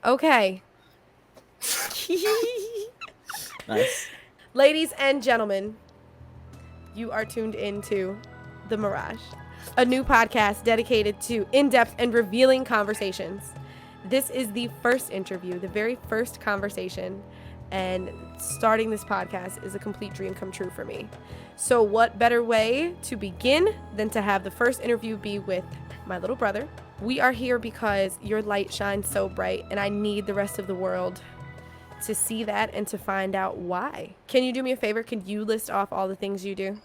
Okay. Nice. Ladies and gentlemen, you are tuned into The Mirage, a new podcast dedicated to in-depth and revealing conversations. This is the first interview, the very first conversation, and starting this podcast is a complete dream come true for me. So what better way to begin than to have the first interview be with my little brother. We are here because your light shines so bright, and I need the rest of the world to see that and to find out why. Can you do me a favor? Can you list off all the things you do?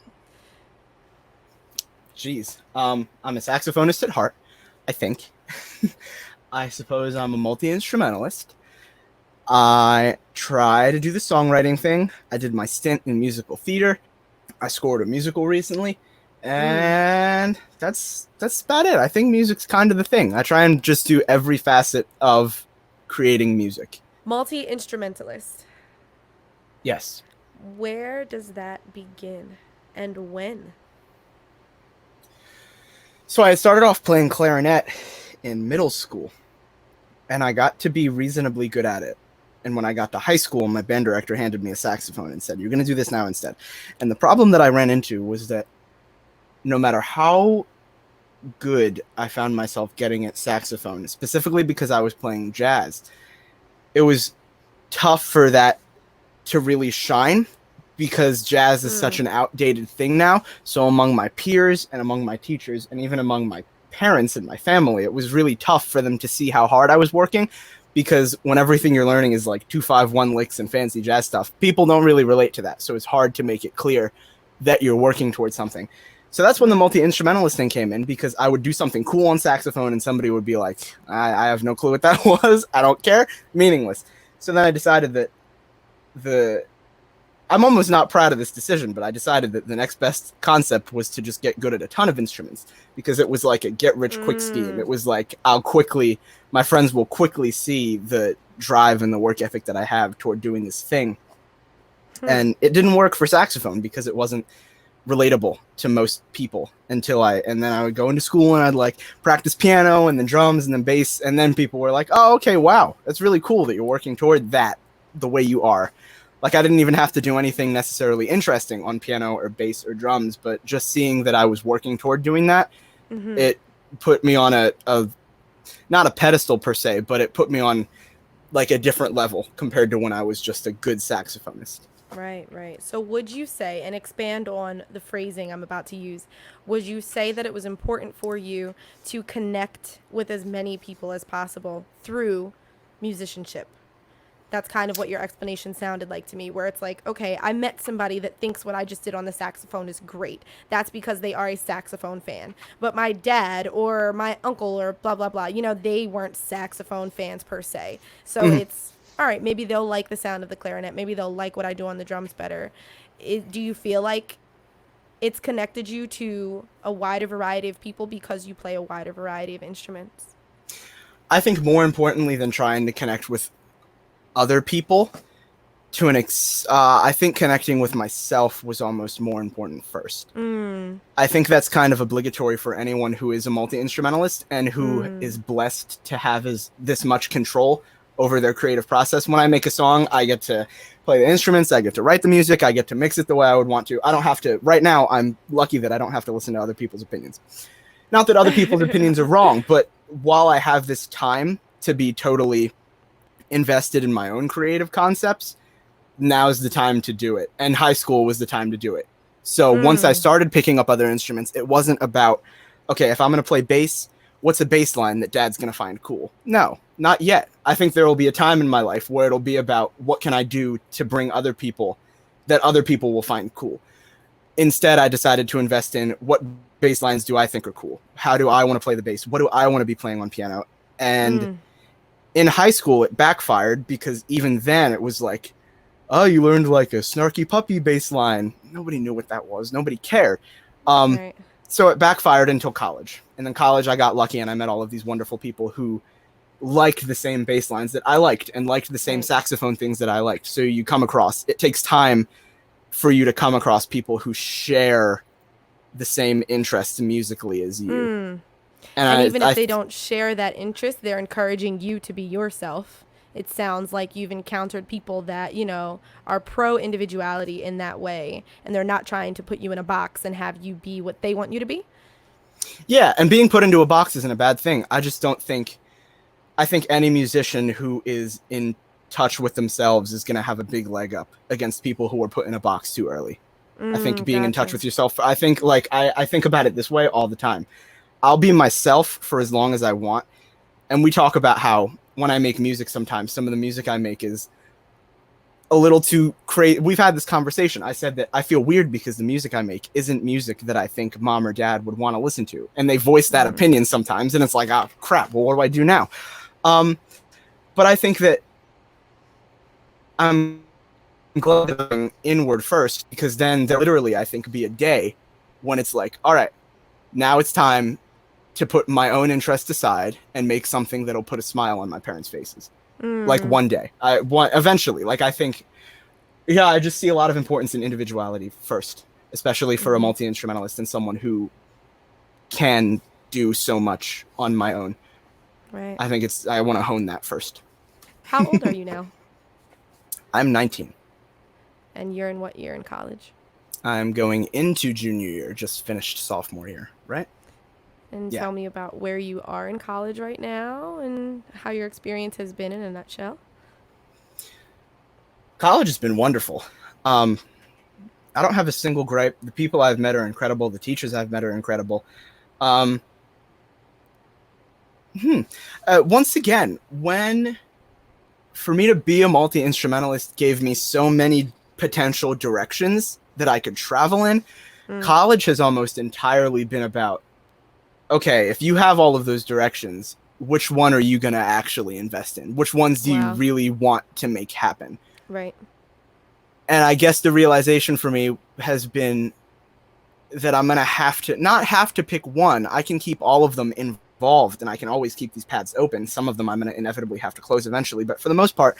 Jeez. I'm a saxophonist at heart, I think. I suppose I'm a multi-instrumentalist. I try to do the songwriting thing. I did my stint in musical theater. I scored a musical recently. And that's about it. I think music's kind of the thing. I try and just do every facet of creating music. Multi-instrumentalist. Yes. Where does that begin and when? So I started off playing clarinet in middle school, and I got to be reasonably good at it. And when I got to high school, my band director handed me a saxophone and said, "You're going to do this now instead." And the problem that I ran into was that no matter how good I found myself getting at saxophone, specifically because I was playing jazz, it was tough for that to really shine because jazz is such an outdated thing now. So among my peers and among my teachers and even among my parents and my family, it was really tough for them to see how hard I was working, because when everything you're learning is like 2-5-1 licks and fancy jazz stuff, people don't really relate to that. So it's hard to make it clear that you're working towards something. So that's when the multi-instrumentalist thing came in, because I would do something cool on saxophone and somebody would be like, I have no clue what that was. I don't care. Meaningless. So then I decided that I'm almost not proud of this decision, but I decided that the next best concept was to just get good at a ton of instruments, because it was like a get-rich-quick scheme. It was like, my friends will quickly see the drive and the work ethic that I have toward doing this thing. And it didn't work for saxophone because it wasn't relatable to most people and then I would go into school and I'd like practice piano and then drums and then bass, and then people were like, "Oh, okay, wow, that's really cool that you're working toward that the way you are." Like, I didn't even have to do anything necessarily interesting on piano or bass or drums, but just seeing that I was working toward doing that, it put me on a not a pedestal per se, but it put me on like a different level compared to when I was just a good saxophonist. Right. So would you say, and expand on the phrasing I'm about to use, would you say that it was important for you to connect with as many people as possible through musicianship? That's kind of what your explanation sounded like to me, where it's like, okay, I met somebody that thinks what I just did on the saxophone is great. That's because they are a saxophone fan. But my dad or my uncle or blah, blah, blah, they weren't saxophone fans per se. So it's, all right, maybe they'll like the sound of the clarinet. Maybe they'll like what I do on the drums better. Do you feel like it's connected you to a wider variety of people because you play a wider variety of instruments? I think more importantly than trying to connect with other people, I think connecting with myself was almost more important first. I think that's kind of obligatory for anyone who is a multi-instrumentalist and who is blessed to have this much control over their creative process. When I make a song, I get to play the instruments, I get to write the music, I get to mix it the way I would want to. I don't have to, right now, I'm lucky that I don't have to listen to other people's opinions. Not that other people's opinions are wrong, but while I have this time to be totally invested in my own creative concepts, now's the time to do it. And high school was the time to do it. So once I started picking up other instruments, it wasn't about, okay, if I'm going to play bass, what's a bass line that dad's going to find cool? No, not yet. I think there will be a time in my life where it'll be about what can I do to bring other people that other people will find cool. Instead, I decided to invest in what bass lines do I think are cool? How do I want to play the bass? What do I want to be playing on piano? And in high school, it backfired, because even then it was like, oh, you learned like a snarky puppy bass line. Nobody knew what that was. Nobody cared. Right. So it backfired until college. And then college, I got lucky and I met all of these wonderful people who liked the same bass lines that I liked and liked the same saxophone things that I liked. So you come across, it takes time for you to come across people who share the same interests musically as you. And And even if I they don't share that interest, they're encouraging you to be yourself. It sounds like you've encountered people that, you know, are pro individuality in that way, and they're not trying to put you in a box and have you be what they want you to be. yeah, and being put into a box isn't a bad thing. I just don't think, I think any musician who is in touch with themselves is going to have a big leg up against people who are put in a box too early. I think being in touch with yourself, I think like I think about it this way all the time. I'll be myself for as long as I want. And we talk about how when I make music, sometimes some of the music I make is a little too crazy. We've had this conversation. I said that I feel weird because the music I make isn't music that I think mom or dad would want to listen to. And they voice that opinion sometimes. And it's like, oh, crap. Well, what do I do now? But I think that I'm glad that I'm inward first, because then there literally, I think, be a day when it's like, all right, now it's time to put my own interest aside and make something that'll put a smile on my parents' faces. Like one day, eventually, like I think, yeah, I just see a lot of importance in individuality first, especially for a multi-instrumentalist and someone who can do so much on my own. Right. I think I want to hone that first. How old are you now? I'm 19. And you're in what year in college? I'm going into junior year, just finished sophomore year, right? And tell me about where you are in college right now and how your experience has been in a nutshell. College has been wonderful. I don't have a single gripe. The people I've met are incredible. The teachers I've met are incredible. Once again, for me to be a multi-instrumentalist gave me so many potential directions that I could travel in. College has almost entirely been about, okay, if you have all of those directions, which one are you going to actually invest in? Which ones do you really want to make happen? Right. And I guess the realization for me has been that I'm going to not have to pick one. I can keep all of them involved, and I can always keep these paths open. Some of them I'm going to inevitably have to close eventually. But for the most part,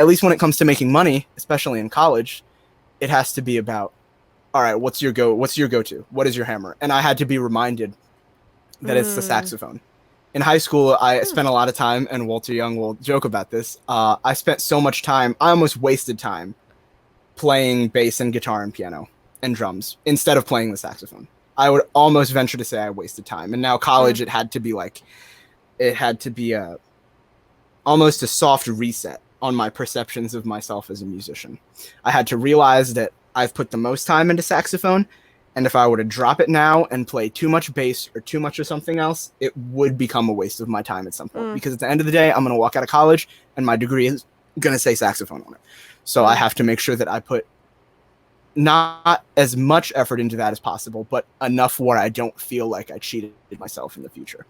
at least when it comes to making money, especially in college, it has to be about, all right, what's your go-to? What is your hammer? And I had to be reminded that it's the saxophone. In high school, I spent a lot of time, and Walter Young will joke about this. I spent so much time, I almost wasted time playing bass and guitar and piano and drums instead of playing the saxophone. I would almost venture to say I wasted time. And now college, it had to be almost a soft reset on my perceptions of myself as a musician. I had to realize that I've put the most time into saxophone, and if I were to drop it now and play too much bass or too much of something else, it would become a waste of my time at some point. Because at the end of the day, I'm going to walk out of college and my degree is going to say saxophone on it. So I have to make sure that I put not as much effort into that as possible, but enough where I don't feel like I cheated myself in the future.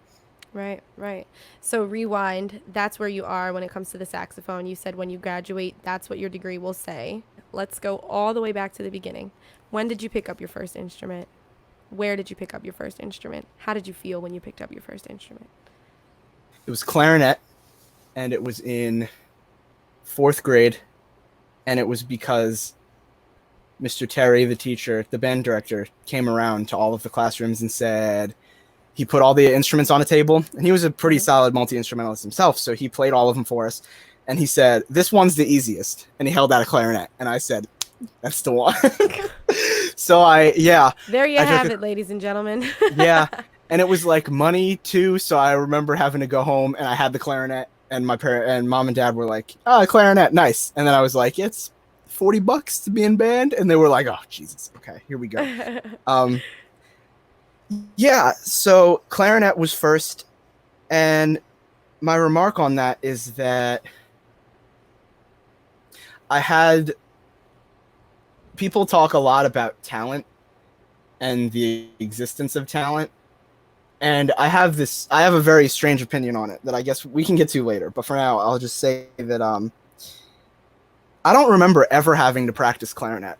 Right, right. So rewind, that's where you are when it comes to the saxophone. You said when you graduate, that's what your degree will say. Let's go all the way back to the beginning. When did you pick up your first instrument? Where did you pick up your first instrument? How did you feel when you picked up your first instrument? It was clarinet, and it was in 4th grade, and it was because Mr. Terry, the teacher, the band director, came around to all of the classrooms and said, he put all the instruments on a table, and he was a pretty solid multi-instrumentalist himself, so he played all of them for us, and he said, this one's the easiest, and he held out a clarinet, and I said, that's the one. So there you have it, ladies and gentlemen. Yeah, and it was like money too, so I remember having to go home, and I had the clarinet, and my parent and mom and dad were like, oh, clarinet, nice. And then I was like, it's $40 to be in band, and they were like, oh, Jesus, okay, here we go. Yeah, so clarinet was first, and my remark on that is that people talk a lot about talent and the existence of talent, and I have a very strange opinion on it that I guess we can get to later, but for now I'll just say that I don't remember ever having to practice clarinet,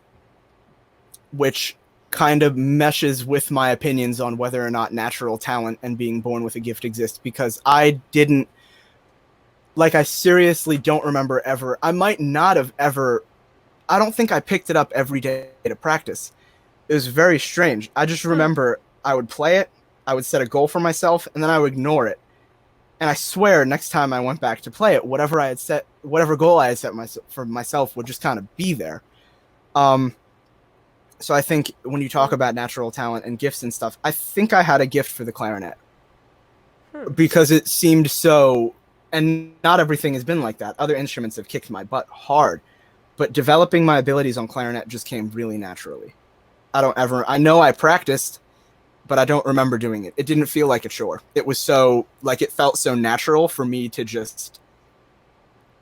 which kind of meshes with my opinions on whether or not natural talent and being born with a gift exists, because I seriously don't remember ever. I might not have ever. I don't think I picked it up every day to practice. It was very strange. I just remember I would play it, I would set a goal for myself, and then I would ignore it. And I swear, next time I went back to play it, whatever goal I had set for myself would just kind of be there. So I think when you talk about natural talent and gifts and stuff, I think I had a gift for the clarinet because it seemed so, and not everything has been like that. Other instruments have kicked my butt hard, but developing my abilities on clarinet just came really naturally. I know I practiced, but I don't remember doing it. It didn't feel like a chore. It was it felt so natural for me to just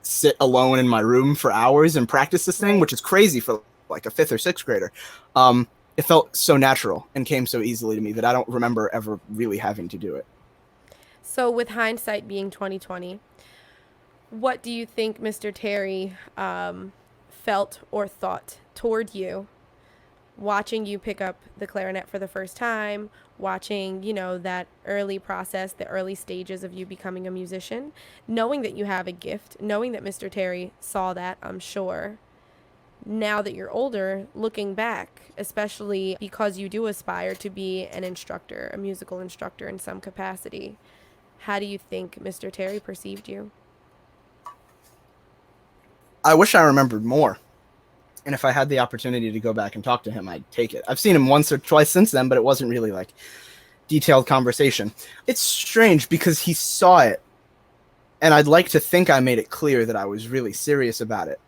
sit alone in my room for hours and practice this thing, which is crazy for like a 5th or 6th grader. It felt so natural and came so easily to me that I don't remember ever really having to do it. So with hindsight being 2020, what do you think Mr. Terry felt or thought toward you watching you pick up the clarinet for the first time, watching, that early process, the early stages of you becoming a musician, knowing that you have a gift, knowing that Mr. Terry saw that, I'm sure. Now that you're older, looking back, especially because you do aspire to be an instructor, a musical instructor in some capacity, how do you think Mr. Terry perceived you? I wish I remembered more. And if I had the opportunity to go back and talk to him, I'd take it. I've seen him once or twice since then, but it wasn't really like detailed conversation. It's strange because he saw it, and I'd like to think I made it clear that I was really serious about it.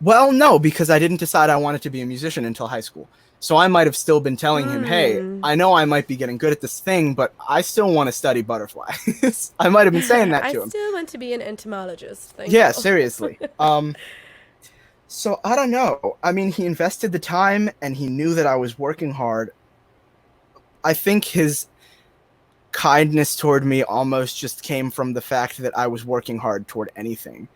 Well, no, because I didn't decide I wanted to be a musician until high school. So I might have still been telling him, hey, I know I might be getting good at this thing, but I still want to study butterflies. I might have been saying that to him. I still want to be an entomologist. Yeah, seriously. So I don't know. I mean, he invested the time and he knew that I was working hard. I think his kindness toward me almost just came from the fact that I was working hard toward anything.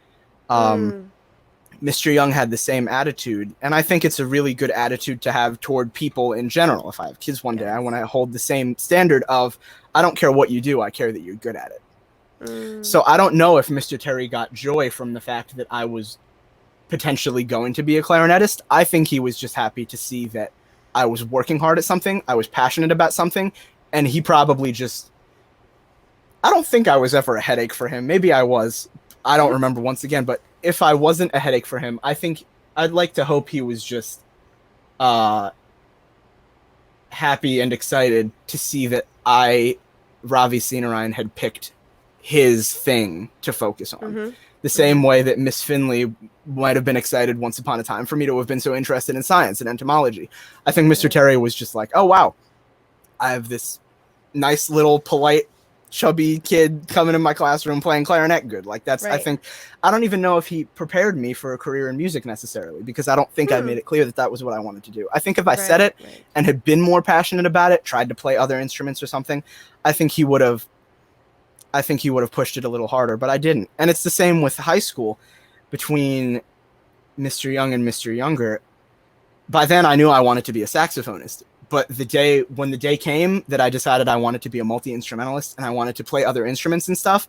Mr. Young had the same attitude, and I think it's a really good attitude to have toward people in general. If I have kids one day, I want to hold the same standard of, I don't care what you do, I care that you're good at it. So I don't know if Mr. Terry got joy from the fact that I was potentially going to be a clarinetist. I think he was just happy to see that I was working hard at something, I was passionate about something, and he probably just, I don't think I was ever a headache for him. Maybe I was. I don't remember once again, but if I wasn't a headache for him, I think I'd like to hope he was just happy and excited to see that Ravi Seenarine, had picked his thing to focus on. The same way that Miss Finley might have been excited once upon a time for me to have been so interested in science and entomology. I think Mr. Terry was just like, oh, wow, I have this nice little polite, chubby kid coming in my classroom playing clarinet good. Like that's, I think, I don't even know if he prepared me for a career in music necessarily, because I don't think I made it clear that that was what I wanted to do. I think if I said it and had been more passionate about it, tried to play other instruments or something, I think he would have pushed it a little harder, but I didn't. And it's the same with high school between Mr. Young and Mr. Younger. By then I knew I wanted to be a saxophonist. But when the day came that I decided I wanted to be a multi-instrumentalist and I wanted to play other instruments and stuff,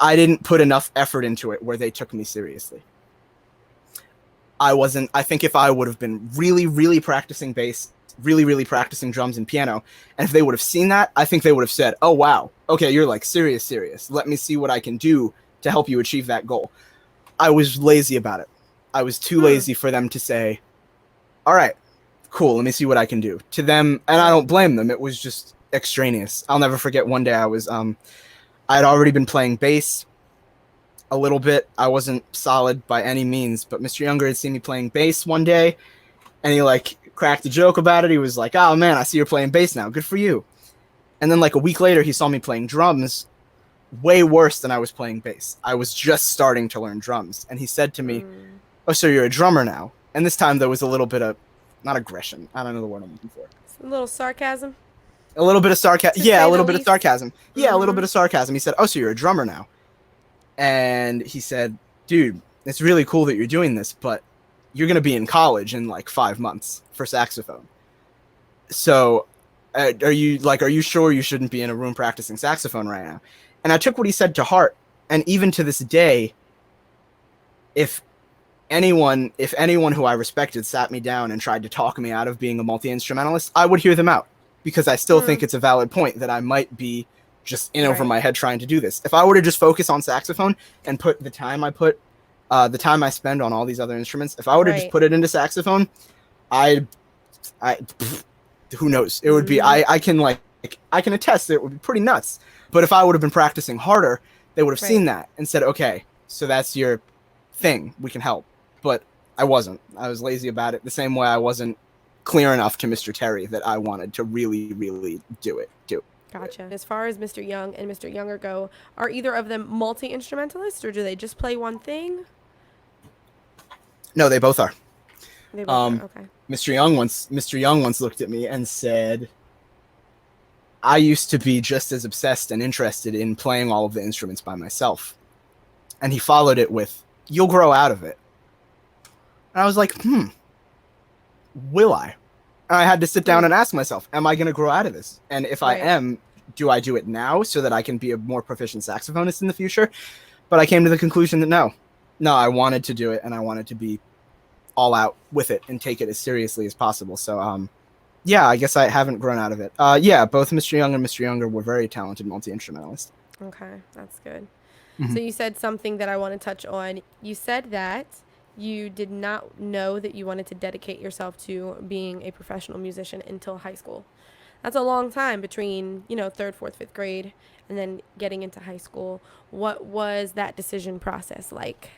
I didn't put enough effort into it where they took me seriously. I think if I would have been really, really practicing bass, really, really practicing drums and piano, and if they would have seen that, I think they would have said, oh, wow, okay, you're like serious. Let me see what I can do to help you achieve that goal. I was lazy about it. I was too lazy for them to say, all right, cool, let me see what I can do. To them, and I don't blame them, it was just extraneous. I'll never forget one day I'd already been playing bass a little bit. I wasn't solid by any means, but Mr. Younger had seen me playing bass one day, and he cracked a joke about it. He was like, oh man, I see you're playing bass now, good for you. And then a week later, he saw me playing drums, way worse than I was playing bass. I was just starting to learn drums, and he said to me, oh, so you're a drummer now? And this time there was a little bit of, not aggression, I don't know the word I'm looking for. A little sarcasm? A little bit of sarcasm. Yeah, a little bit of sarcasm. Yeah, a little bit of sarcasm. He said, oh, so you're a drummer now? And he said, dude, it's really cool that you're doing this, but you're going to be in college in 5 months for saxophone. So are you sure you shouldn't be in a room practicing saxophone right now? And I took what he said to heart. And even to this day, if anyone who I respected sat me down and tried to talk me out of being a multi-instrumentalist, I would hear them out. because I still think it's a valid point that I might be just in over Right. my head trying to do this. If I were to just focus on saxophone and put the time the time I spend on all these other instruments, if I were to just Right. put it into saxophone, who knows? It would be, I can attest that it would be pretty nuts. But if I would have been practicing harder, they would have seen that and said, okay, so that's your thing. We can help. But I wasn't. I was lazy about it, the same way I wasn't clear enough to Mr. Terry that I wanted to really, really do it. Gotcha. As far as Mr. Young and Mr. Younger go, are either of them multi-instrumentalists, or do they just play one thing? No, they both are. They both are. Okay. Mr. Young once looked at me and said, I used to be just as obsessed and interested in playing all of the instruments by myself. And he followed it with, you'll grow out of it. And I was like, will I? And I had to sit down and ask myself, am I going to grow out of this? And if I am, do I do it now so that I can be a more proficient saxophonist in the future? But I came to the conclusion that no, I wanted to do it, and I wanted to be all out with it and take it as seriously as possible. So, yeah, I guess I haven't grown out of it. Yeah, both Mr. Young and Mr. Younger were very talented multi-instrumentalists. Okay, that's good. So you said something that I want to touch on. You said that you did not know that you wanted to dedicate yourself to being a professional musician until high school. That's a long time between, 3rd, 4th, 5th grade and then getting into high school. What was that decision process like?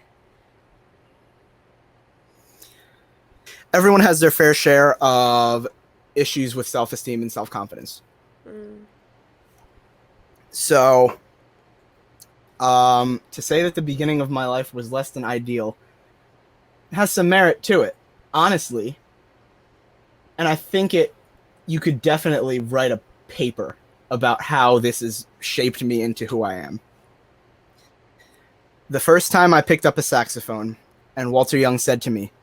Everyone has their fair share of issues with self-esteem and self-confidence. So, to say that the beginning of my life was less than ideal has some merit to it, honestly. And I think you could definitely write a paper about how this has shaped me into who I am. The first time I picked up a saxophone and Walter Young said to me,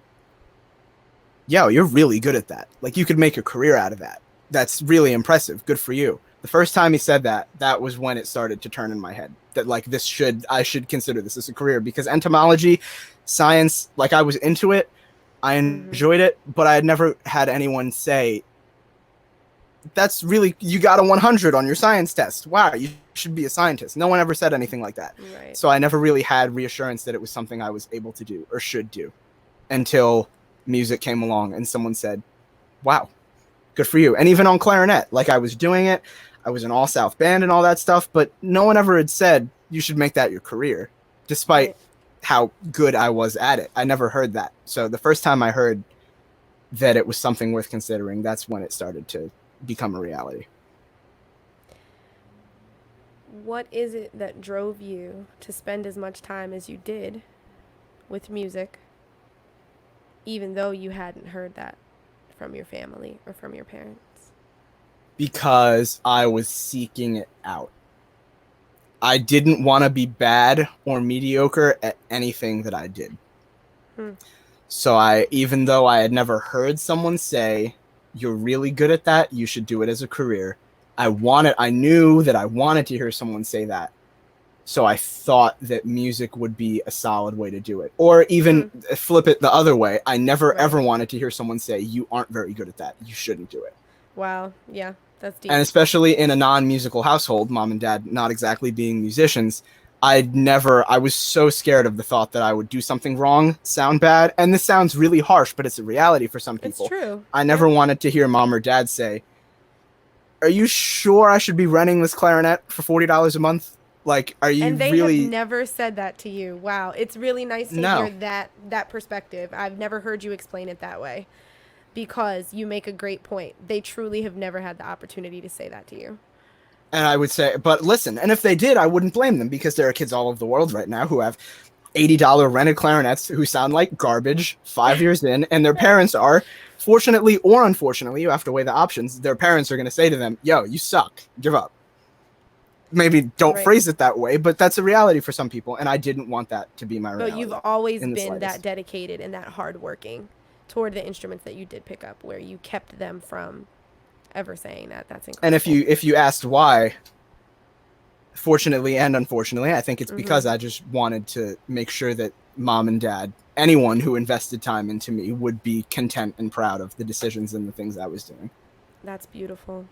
yo, you're really good at that. Like, you could make a career out of that. That's really impressive. Good for you. The first time he said that, that was when it started to turn in my head that I should consider this as a career, because entomology, science, I was into it. I enjoyed it, but I had never had anyone say, that's really, you got a 100 on your science test. Wow, you should be a scientist. No one ever said anything like that. Right. So I never really had reassurance that it was something I was able to do or should do until music came along and someone said, wow, good for you. And even on clarinet, I was doing it. I was an all-South band and all that stuff, but no one ever had said you should make that your career, despite how good I was at it. I never heard that. So the first time I heard that it was something worth considering, that's when it started to become a reality. What is it that drove you to spend as much time as you did with music, even though you hadn't heard that from your family or from your parents? Because I was seeking it out. I didn't want to be bad or mediocre at anything that I did. So even though I had never heard someone say, you're really good at that, you should do it as a career, I knew that I wanted to hear someone say that. So I thought that music would be a solid way to do it. Or even flip it the other way. I never ever wanted to hear someone say, you aren't very good at that, you shouldn't do it. Wow. Yeah, that's deep. And especially in a non-musical household, mom and dad not exactly being musicians, I was so scared of the thought that I would do something wrong, sound bad. And this sounds really harsh, but it's a reality for some people. It's true. I never wanted to hear mom or dad say, are you sure I should be renting this clarinet for $40 a month? Are you and they really... have never said that to you. Wow. It's really nice to hear that perspective. I've never heard you explain it that way, because you make a great point. They truly have never had the opportunity to say that to you. And I would say, but listen, and if they did, I wouldn't blame them, because there are kids all over the world right now who have $80 rented clarinets who sound like garbage 5 years in, and their parents are, fortunately or unfortunately, you have to weigh the options, their parents are going to say to them, yo, you suck, give up. Maybe don't phrase it that way, but that's a reality for some people, and I didn't want that to be my reality. But you've always been that dedicated and that hardworking toward the instruments that you did pick up, where you kept them from ever saying that. That's incredible. And if you asked why, fortunately and unfortunately, I think it's because I just wanted to make sure that mom and dad, anyone who invested time into me, would be content and proud of the decisions and the things I was doing. That's beautiful.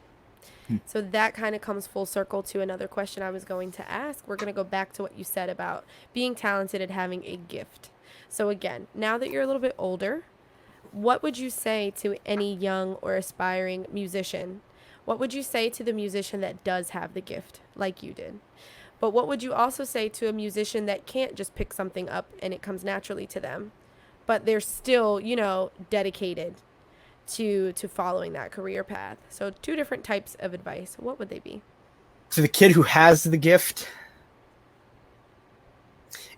So that kind of comes full circle to another question I was going to ask. We're going to go back to what you said about being talented and having a gift. So again, now that you're a little bit older, what would you say to any young or aspiring musician? What would you say to the musician that does have the gift, like you did? But what would you also say to a musician that can't just pick something up and it comes naturally to them, but they're still, dedicated to following that career path? So 2 different types of advice. What would they be? To the kid who has the gift,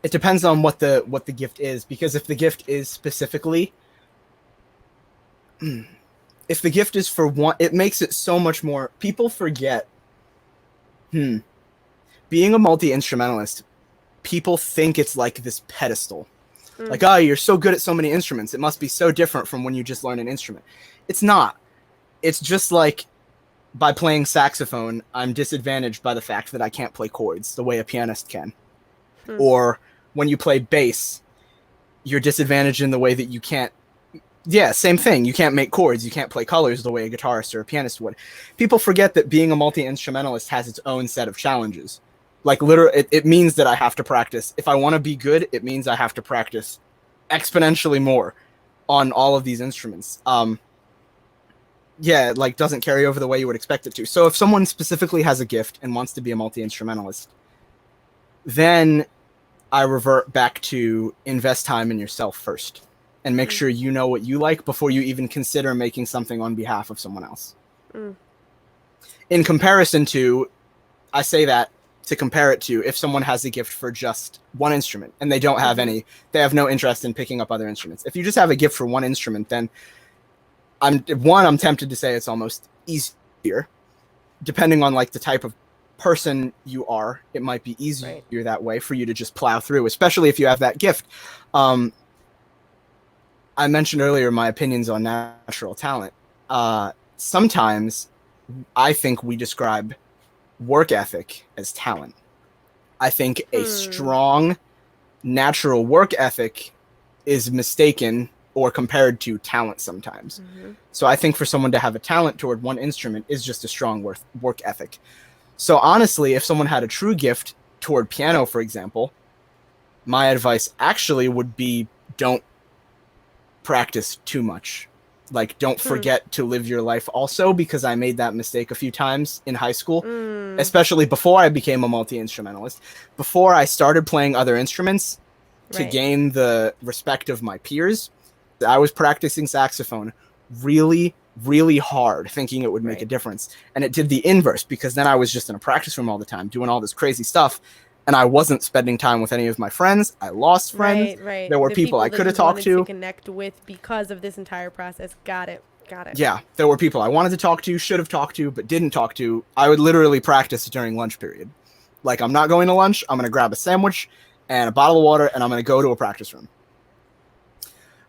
it depends on what the gift is, because if the gift is specifically, if the gift is for one, it makes it so much more. People forget. Being a multi-instrumentalist, people think it's like this pedestal. Like, oh, you're so good at so many instruments. It must be so different from when you just learn an instrument. It's not. It's just like by playing saxophone, I'm disadvantaged by the fact that I can't play chords the way a pianist can. Or when you play bass, you're disadvantaged in the way that you can't. Yeah, same thing. You can't make chords. You can't play colors the way a guitarist or a pianist would. People forget that being a multi-instrumentalist has its own set of challenges. Like, literally, it means that I have to practice. If I want to be good, it means I have to practice exponentially more on all of these instruments. Yeah, like, doesn't carry over the way you would expect it to. So if someone specifically has a gift and wants to be a multi-instrumentalist, then I revert back to invest time in yourself first and make sure you know what you like before you even consider making something on behalf of someone else. In comparison to, I say that to compare it to if someone has a gift for just one instrument and they don't have they have no interest in picking up other instruments. If you just have a gift for one instrument, then I'm tempted to say it's almost easier. Depending on like the type of person you are, it might be easier that way for you to just plow through, especially if you have that gift. I mentioned earlier my opinions on natural talent. Sometimes I think we describe work ethic as talent. I think a strong natural work ethic is mistaken or compared to talent sometimes. So I think for someone to have a talent toward one instrument is just a strong work ethic. So honestly, if someone had a true gift toward piano, for example, my advice actually would be don't practice too much. Like, don't forget to live your life also, because I made that mistake a few times in high school, especially before I became a multi-instrumentalist. Before I started playing other instruments to gain the respect of my peers, I was practicing saxophone really, really hard, thinking it would make a difference. And it did the inverse, because then I was just in a practice room all the time doing all this crazy stuff, and I wasn't spending time with any of my friends. I lost friends. There were people I could have talked to connect with because of this entire process. Got it. Yeah, there were people I wanted to talk to, should have talked to, but didn't talk to. I would literally practice during lunch period. Like, I'm not going to lunch. I'm going to grab a sandwich and a bottle of water, and I'm going to go to a practice room.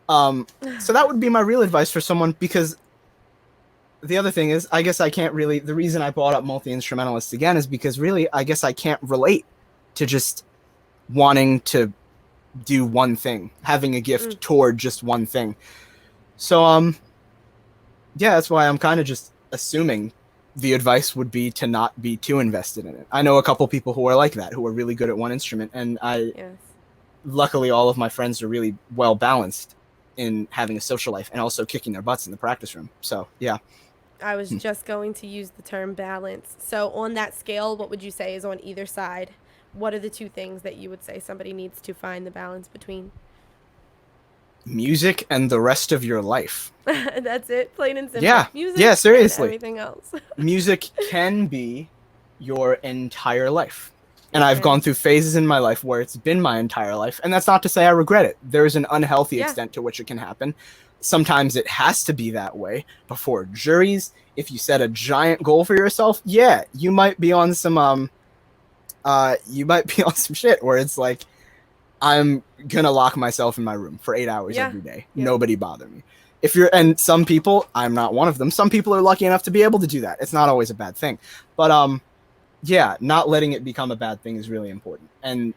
So that would be my real advice for someone, because the other thing is, I guess I can't really, the reason I brought up multi-instrumentalists again is because really, I guess I can't relate to just wanting to do one thing, having a gift toward just one thing. So, yeah, that's why I'm kind of just assuming the advice would be to not be too invested in it. I know a couple people who are like that, who are really good at one instrument, and luckily all of my friends are really well balanced in having a social life and also kicking their butts in the practice room. So, yeah. I was just going to use the term balance. So on that scale, what would you say is on either side? What are the 2 things that you would say somebody needs to find the balance between? Music and the rest of your life. That's it, plain and simple. Yeah, music yeah, seriously. And everything else. Music can be your entire life. And I've gone through phases in my life where it's been my entire life. And that's not to say I regret it. There's an unhealthy extent to which it can happen. Sometimes it has to be that way before juries. If you set a giant goal for yourself, you might be on some shit where it's like, I'm gonna lock myself in my room for 8 hours every day. Nobody bother me. And some people, I'm not one of them. Some people are lucky enough to be able to do that. It's not always a bad thing. But not letting it become a bad thing is really important. And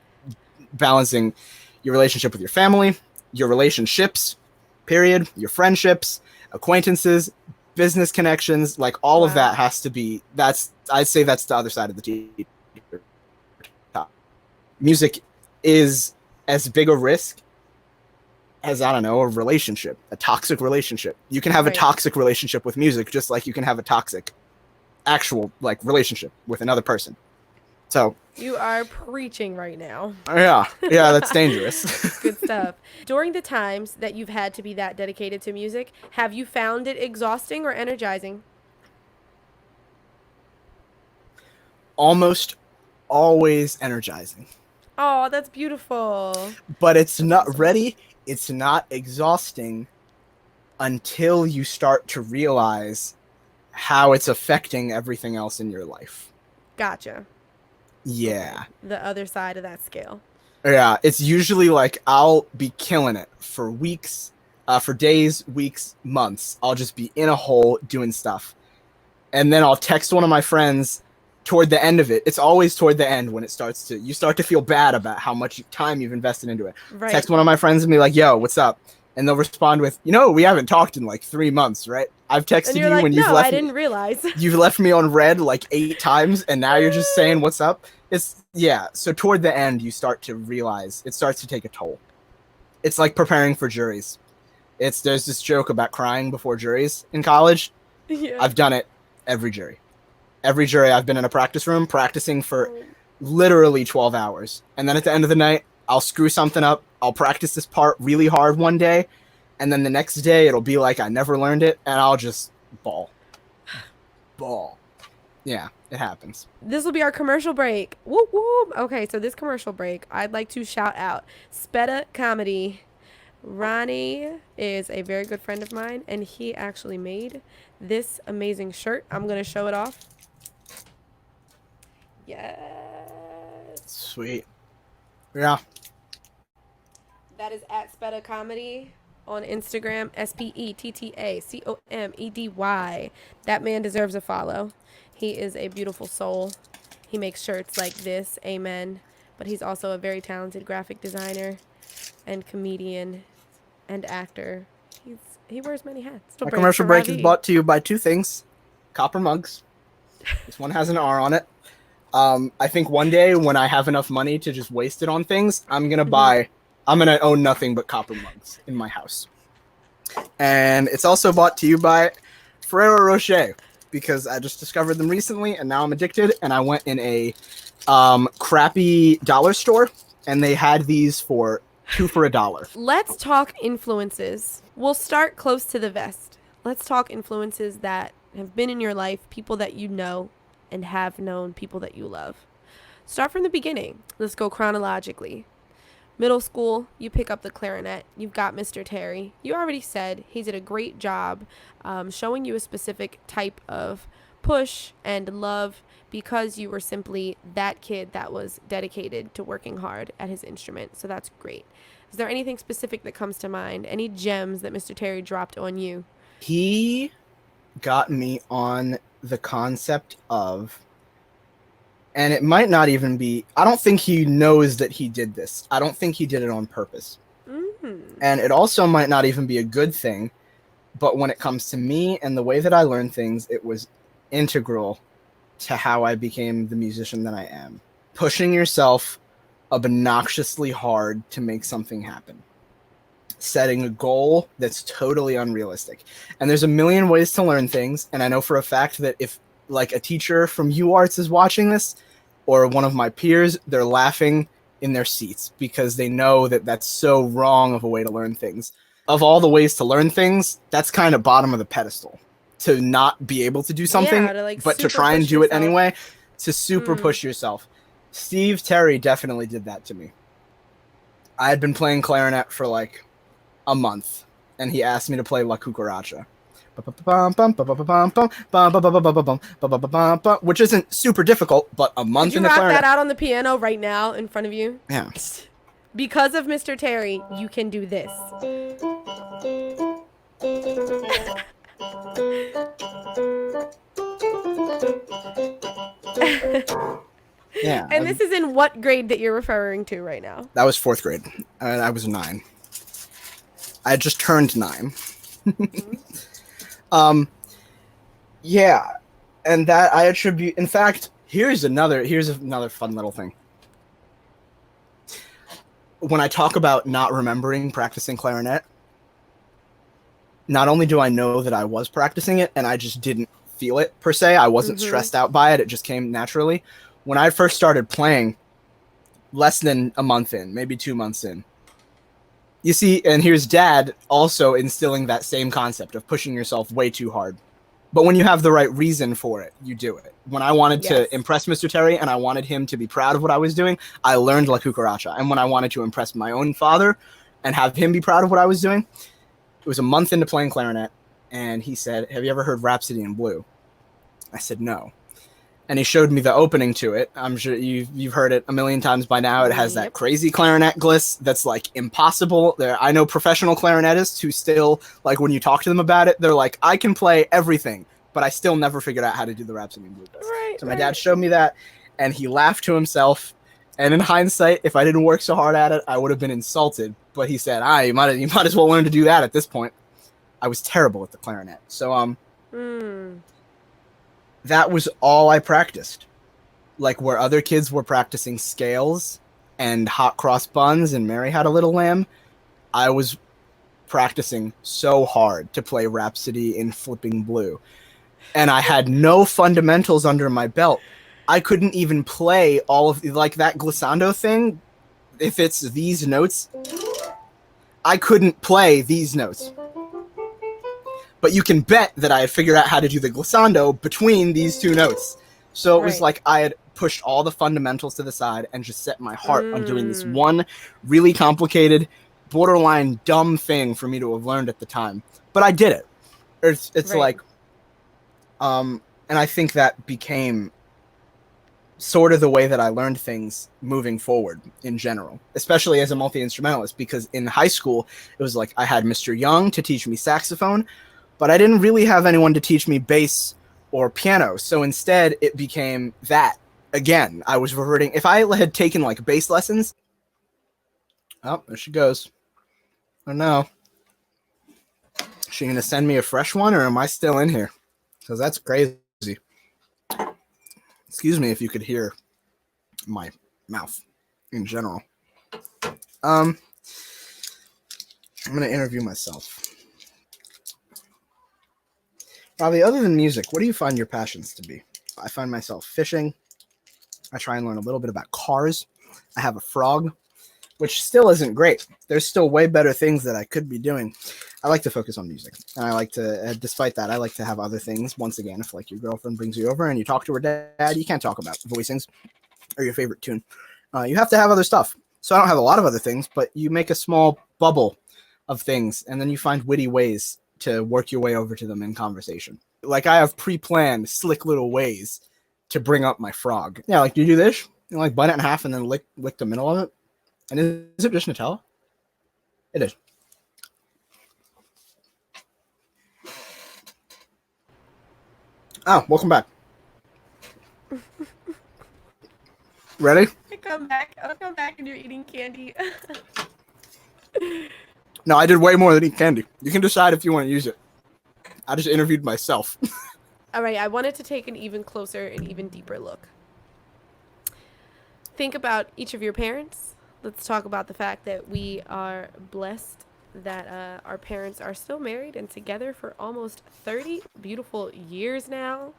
balancing your relationship with your family, your relationships, period, your friendships, acquaintances, business connections, like all of Wow. that has to be, I'd say that's the other side of the teeter. Music is as big a risk as, I don't know, a relationship, a toxic relationship. You can have a Right. toxic relationship with music, just like you can have a toxic actual like relationship with another person. So You are preaching right now. yeah, that's dangerous. Good stuff. During the times that you've had to be that dedicated to music, have you found it exhausting or energizing? Almost always energizing. Oh, that's beautiful. But it's not ready. It's not exhausting until you start to realize how it's affecting everything else in your life. Gotcha. Yeah. The other side of that scale. Yeah, it's usually like I'll be killing it for weeks, for days, weeks, months. I'll just be in a hole doing stuff. And then I'll text one of my friends toward the end of it. It's always toward the end when you start to feel bad about how much time you've invested into it. Right. Text one of my friends and be like, yo, what's up? And they'll respond with, we haven't talked in like 3 months, right? I've texted you like, when you've no, left I didn't realize. You've left me on red like 8 times, and now you're just saying what's up. So toward the end, you start to realize it starts to take a toll. It's like preparing for juries. There's this joke about crying before juries in college. Yeah. I've done it every jury. Every jury, I've been in a practice room practicing for literally 12 hours. And then at the end of the night, I'll screw something up. I'll practice this part really hard one day. And then the next day, it'll be like I never learned it. And I'll just bawl. Yeah, it happens. This will be our commercial break. Whoop, whoop. Okay, so this commercial break, I'd like to shout out Speda Comedy. Ronnie is a very good friend of mine, and he actually made this amazing shirt. I'm going to show it off. Yes. Sweet. Yeah. That is at Speda Comedy on Instagram, SPETTACOMEDY. That man deserves a follow. He is a beautiful soul. He makes shirts like this, amen. But he's also a very talented graphic designer and comedian and actor. He wears many hats. My commercial break is brought to you by 2 things. Copper mugs. This one has an R on it. I think one day when I have enough money to just waste it on things, I'm going to own nothing but copper mugs in my house. And it's also brought to you by Ferrero Rocher, because I just discovered them recently and now I'm addicted. And I went in a crappy dollar store and they had these for 2 for $1. Let's talk influences. We'll start close to the vest. Let's talk influences that have been in your life, people that you know and have known, people that you love. Start from the beginning. Let's go chronologically. Middle school, you pick up the clarinet. You've got Mr. Terry. You already said he did a great job showing you a specific type of push and love because you were simply that kid that was dedicated to working hard at his instrument. So that's great. Is there anything specific that comes to mind? Any gems that Mr. Terry dropped on you? He got me on the concept of, and it might not even be, I don't think he knows that he did this. I don't think he did it on purpose. Mm-hmm. And it also might not even be a good thing, but when it comes to me and the way that I learn things, it was integral to how I became the musician that I am. Pushing yourself obnoxiously hard to make something happen. Setting a goal that's totally unrealistic. And there's a million ways to learn things, and I know for a fact that if like a teacher from UArts is watching this, or one of my peers, they're laughing in their seats because they know that that's so wrong of a way to learn things. Of all the ways to learn things, that's kind of bottom of the pedestal. To not be able to do something, but to try and do it anyway, to super push yourself. Steve Terry definitely did that to me. I had been playing clarinet for like a month, and he asked me to play La Cucaracha, which isn't super difficult, but a month in the clarinet. Could you rock that out on the piano right now in front of you? Yeah. Because of Mr. Terry, you can do this. Yeah. And this is in what grade that you're referring to right now? That was 4th grade. I was 9. I had just turned 9. Yeah, and that I attribute. In fact, here's another fun little thing. When I talk about not remembering practicing clarinet, not only do I know that I was practicing it and I just didn't feel it per se, I wasn't stressed out by it, it just came naturally. When I first started playing, less than a month in, maybe 2 months in, you see, and here's Dad also instilling that same concept of pushing yourself way too hard. But when you have the right reason for it, you do it. When I wanted to impress Mr. Terry and I wanted him to be proud of what I was doing, I learned La Cucaracha. And when I wanted to impress my own father and have him be proud of what I was doing, it was a month into playing clarinet, and he said, "Have you ever heard Rhapsody in Blue?" I said, "No." And he showed me the opening to it. I'm sure you've heard it a million times by now. It has that crazy clarinet gliss that's like impossible. I know professional clarinetists who still, like, when you talk to them about it, they're like, "I can play everything, but I still never figured out how to do the Rhapsody in Blue." So my dad showed me that, and he laughed to himself. And in hindsight, if I didn't work so hard at it, I would have been insulted. But he said, you might as well learn to do that at this point." I was terrible at the clarinet. So that was all I practiced. Like, where other kids were practicing scales and hot cross buns and Mary Had a Little Lamb, I was practicing so hard to play Rhapsody in Flipping Blue. And I had no fundamentals under my belt. I couldn't even play all of, like, that glissando thing. If it's these notes, I couldn't play these notes. But you can bet that I had figured out how to do the glissando between these two notes. So it was like I had pushed all the fundamentals to the side and just set my heart on doing this one really complicated, borderline dumb thing for me to have learned at the time. But I did it. It's like, and I think that became sort of the way that I learned things moving forward in general, especially as a multi-instrumentalist, because in high school, it was like I had Mr. Young to teach me saxophone, but I didn't really have anyone to teach me bass or piano. So instead, it became that. Again, I was reverting. If I had taken like bass lessons, oh, there she goes. Oh no. Is she going to send me a fresh one, or am I still in here? Because that's crazy. Excuse me if you could hear my mouth in general. I'm going to interview myself. Ravi, other than music, what do you find your passions to be? I find myself fishing. I try and learn a little bit about cars. I have a frog, which still isn't great. There's still way better things that I could be doing. I like to focus on music. And I like to, despite that, I like to have other things. Once again, if like your girlfriend brings you over and you talk to her dad, you can't talk about voicings or your favorite tune. You have to have other stuff. So I don't have a lot of other things, but you make a small bubble of things, and then you find witty ways to work your way over to them in conversation. Like I have pre-planned slick little ways to bring up my frog. Yeah, like you do this, you like bite it in half and then lick the middle of it. And is it just Nutella? It is. Oh, welcome back. Ready? I'll come back and you're eating candy. No, I did way more than eat candy. You can decide if you want to use it. I just interviewed myself. All right, I wanted to take an even closer and even deeper look. Think about each of your parents. Let's talk about the fact that we are blessed that our parents are still married and together for almost 30 beautiful years now.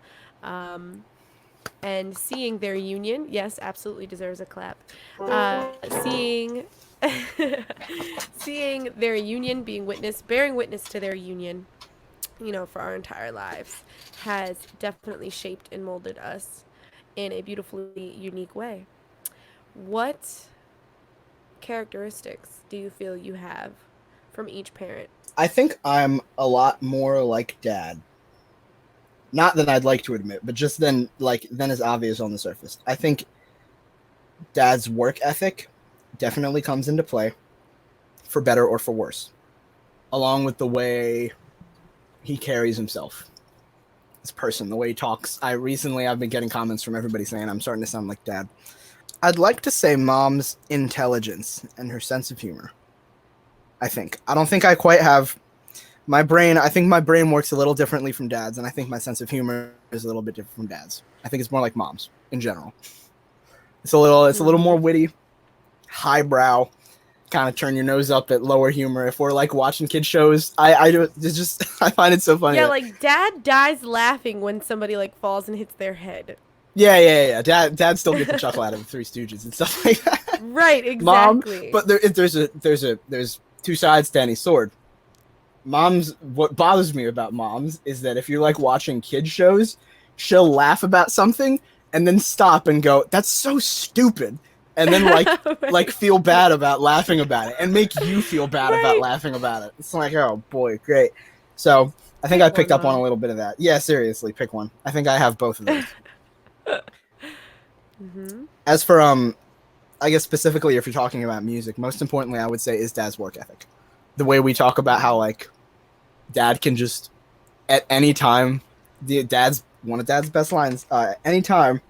And seeing their union, yes, absolutely deserves a clap. Seeing their union, bearing witness to their union, for our entire lives, has definitely shaped and molded us in a beautifully unique way. What characteristics do you feel you have from each parent? I think I'm a lot more like Dad. Not that I'd like to admit, but just then is obvious on the surface. I think Dad's work ethic definitely comes into play, for better or for worse, along with the way he carries himself. This person, the way he talks. I've been getting comments from everybody saying I'm starting to sound like Dad. I'd like to say Mom's intelligence and her sense of humor. I don't think I quite have I think my brain works a little differently from dad's, and I think my sense of humor is a little bit different from dad's. I think it's more like mom's in general. It's a little more witty, highbrow, kind of turn your nose up at lower humor. If we're like watching kid shows, I find it so funny. Yeah, like dad dies laughing when somebody like falls and hits their head. Yeah. Dad still gets the chuckle out of the Three Stooges and stuff like that. Right, exactly. Mom, but there's two sides to any sword. What bothers me about moms is that if you're like watching kid shows, she'll laugh about something and then stop and go, "That's so stupid," and then like feel bad about laughing about it and make you feel bad about laughing about it. It's like, oh boy, great. So I think I picked up on a little bit of that. Yeah, seriously, pick one. I think I have both of those. As for I guess specifically if you're talking about music, most importantly I would say is dad's work ethic. The way we talk about how like dad can just at any time, one of dad's best lines, anytime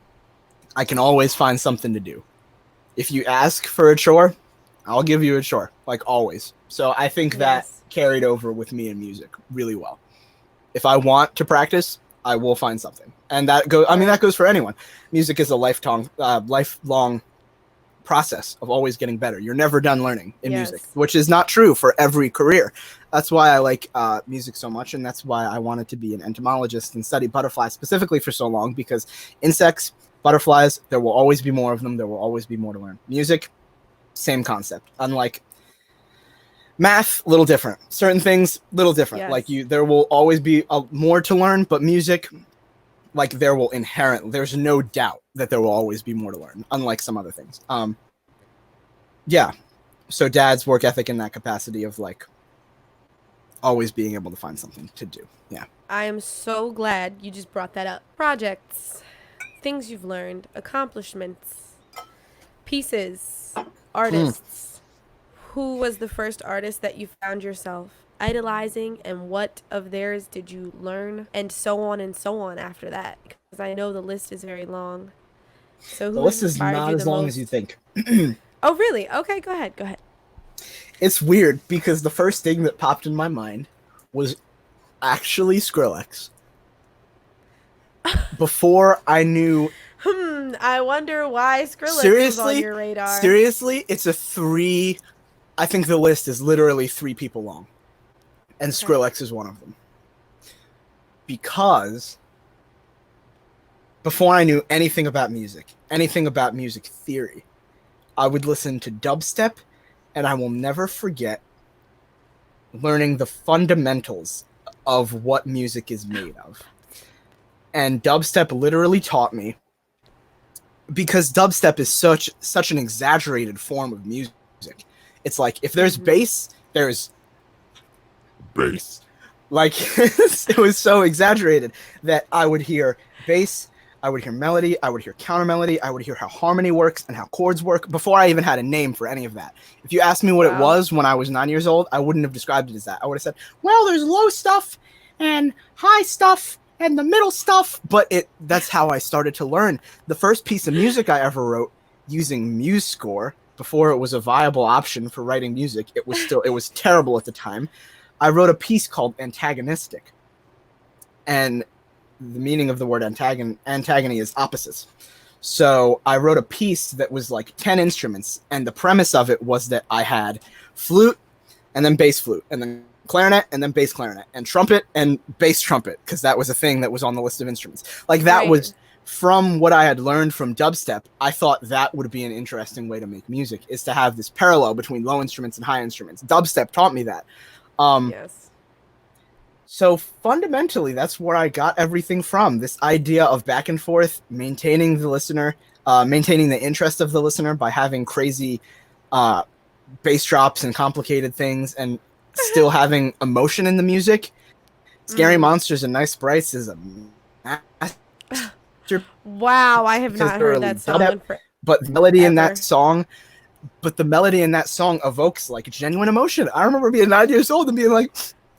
I can always find something to do. If you ask for a chore, I'll give you a chore, like always. So I think that carried over with me in music really well. If I want to practice, I will find something. And that goes for anyone. Music is a lifelong process of always getting better. You're never done learning in music, which is not true for every career. That's why I like music so much, and that's why I wanted to be an entomologist and study butterflies specifically for so long, because insects, butterflies, there will always be more of them. There will always be more to learn. Music, same concept. Unlike math, a little different. Certain things, little different. Like there will always be more to learn, but music, like there's no doubt that there will always be more to learn, unlike some other things. So dad's work ethic in that capacity of like always being able to find something to do. Yeah. I am so glad you just brought that up. Projects, things you've learned, accomplishments, pieces, artists. Who was the first artist that you found yourself idolizing, and what of theirs did you learn, and so on after that? Because I know the list is very long. So who the list is not as long as you think. Oh, really? Okay, go ahead. It's weird because the first thing that popped in my mind was actually Skrillex. Before I knew... I wonder why Skrillex was on your radar. Seriously, it's a 3... I think the list is literally 3 people long. And Skrillex is one of them. Because before I knew anything about music theory, I would listen to dubstep, and I will never forget learning the fundamentals of what music is made of. And dubstep literally taught me, because dubstep is such an exaggerated form of music. It's like, if there's bass, there's bass. Like, it was so exaggerated that I would hear bass, I would hear melody, I would hear counter melody, I would hear how harmony works and how chords work before I even had a name for any of that. If you asked me what it was when I was 9 years old, I wouldn't have described it as that. I would have said, well, there's low stuff and high stuff and the middle stuff, but that's how I started to learn. The first piece of music I ever wrote using MuseScore, before it was a viable option for writing music, it was terrible at the time. I wrote a piece called Antagonistic. And the meaning of the word antagony is opposites. So I wrote a piece that was like 10 instruments, and the premise of it was that I had flute, and then bass flute, and then clarinet, and then bass clarinet, and trumpet, and bass trumpet, because that was a thing that was on the list of instruments. Like, that was, from what I had learned from dubstep, I thought that would be an interesting way to make music, is to have this parallel between low instruments and high instruments. Dubstep taught me that. So fundamentally, that's where I got everything from. This idea of back and forth, maintaining the listener, maintaining the interest of the listener by having crazy bass drops and complicated things, and still having emotion in the music. Scary Monsters and Nice Sprites is a master. Wow, I have not heard that song. But the melody in that song evokes like genuine emotion. I remember being 9 years old and being like,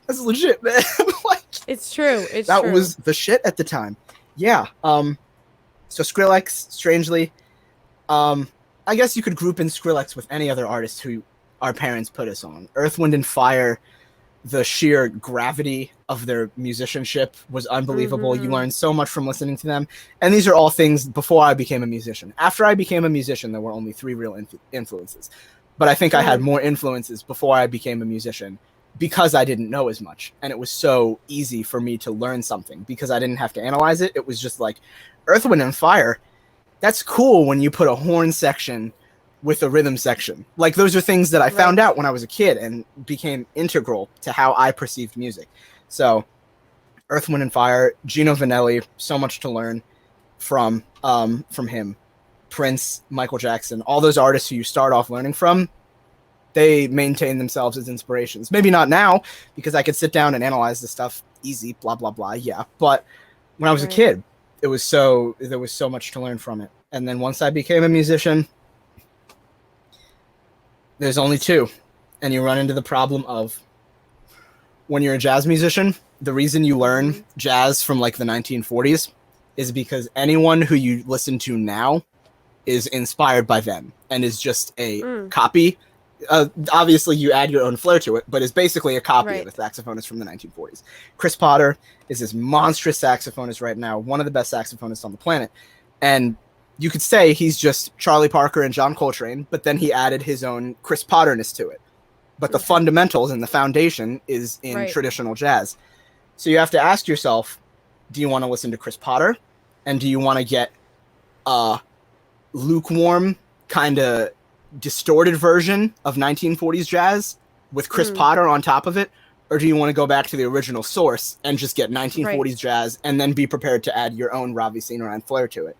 that's legit, man. Like, it's true. That was the shit at the time. Yeah. So Skrillex, strangely, I guess you could group in Skrillex with any other artist who our parents put us on. Earth, Wind, and Fire the sheer gravity of their musicianship was unbelievable. You learn so much from listening to them. And these are all things before I became a musician. After I became a musician, there were only 3 real influences. But I think I had more influences before I became a musician because I didn't know as much. And it was so easy for me to learn something because I didn't have to analyze it. It was just like Earth, Wind, and Fire. That's cool when you put a horn section with a rhythm section. Like, those are things that I found out when I was a kid and became integral to how I perceived music. So Earth, Wind, and Fire, Gino Vanelli, so much to learn from him. Prince, Michael Jackson, all those artists who you start off learning from, they maintain themselves as inspirations. Maybe not now, because I could sit down and analyze this stuff easy, blah, blah, blah, yeah. But when I was a kid, there was so much to learn from it. And then once I became a musician, there's only 2, and you run into the problem of when you're a jazz musician, the reason you learn jazz from like the 1940s is because anyone who you listen to now is inspired by them and is just a copy. Obviously, you add your own flair to it, but it's basically a copy of a saxophonist from the 1940s. Chris Potter is this monstrous saxophonist right now, one of the best saxophonists on the planet, and you could say he's just Charlie Parker and John Coltrane, but then he added his own Chris Potterness to it. But the fundamentals and the foundation is in traditional jazz. So you have to ask yourself, do you want to listen to Chris Potter? And do you want to get a lukewarm, kind of distorted version of 1940s jazz with Chris Potter on top of it? Or do you want to go back to the original source and just get 1940s jazz and then be prepared to add your own Ravi Seenarine flair to it?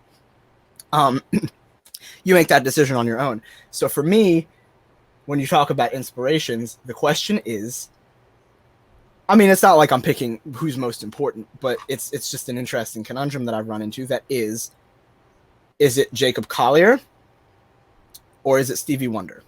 You make that decision on your own. So for me, when you talk about inspirations, the question is, I mean, it's not like I'm picking who's most important, but it's just an interesting conundrum that I've run into. That is it Jacob Collier or is it Stevie Wonder?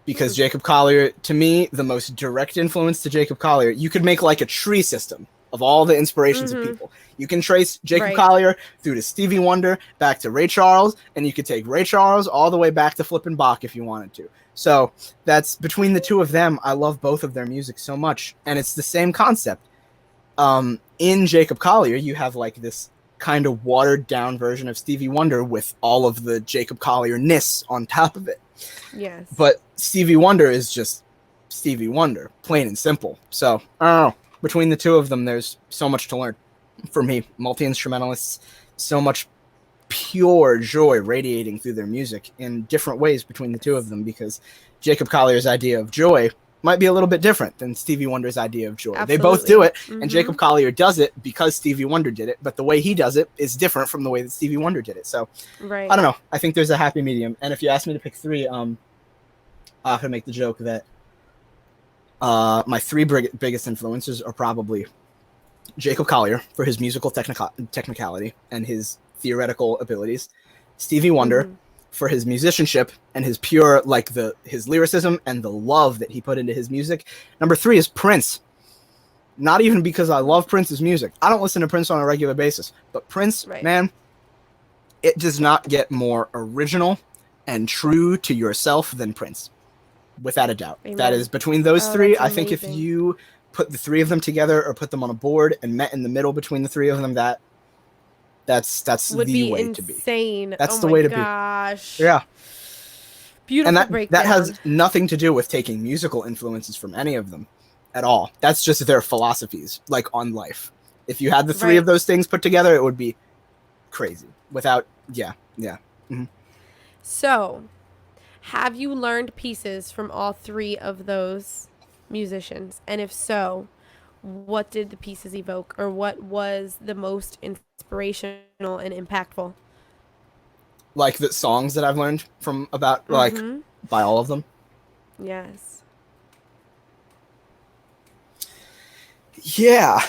Because Jacob Collier, to me, the most direct influence to Jacob Collier, you could make like a tree system of all the inspirations of people. You can trace Jacob Collier through to Stevie Wonder, back to Ray Charles, and you could take Ray Charles all the way back to Flippin' Bach if you wanted to. So that's between the 2 of them. I love both of their music so much, and it's the same concept. In Jacob Collier, you have like this kind of watered down version of Stevie Wonder with all of the Jacob Collier-ness on top of it. Yes. But Stevie Wonder is just Stevie Wonder, plain and simple. So I don't know. Between the 2 of them, there's so much to learn. For me, multi-instrumentalists, so much pure joy radiating through their music in different ways between the 2 of them, because Jacob Collier's idea of joy might be a little bit different than Stevie Wonder's idea of joy. Absolutely. They both do it, and Jacob Collier does it because Stevie Wonder did it, but the way he does it is different from the way that Stevie Wonder did it. So, I don't know. I think there's a happy medium. And if you ask me to pick 3, I could make the joke that my 3 biggest influences are probably Jacob Collier for his musical technicality and his theoretical abilities, Stevie Wonder for his musicianship and his pure, like his lyricism and the love that he put into his music. Number 3 is Prince. Not even because I love Prince's music. I don't listen to Prince on a regular basis, but Prince, man, it does not get more original and true to yourself than Prince. Without a doubt. Amen. That is between those 3. I think if you put the 3 of them together or put them on a board and met in the middle between the 3 of them, that's the way to be. That's the way to be. Yeah. Beautiful and breakdown. That has nothing to do with taking musical influences from any of them at all. That's just their philosophies, like on life. If you had the 3 of those things put together, it would be crazy. Without, yeah. So, have you learned pieces from all 3 of those musicians? And if so, what did the pieces evoke, or what was the most inspirational and impactful? Like the songs that I've learned from about, like, by all of them? Yes. Yeah.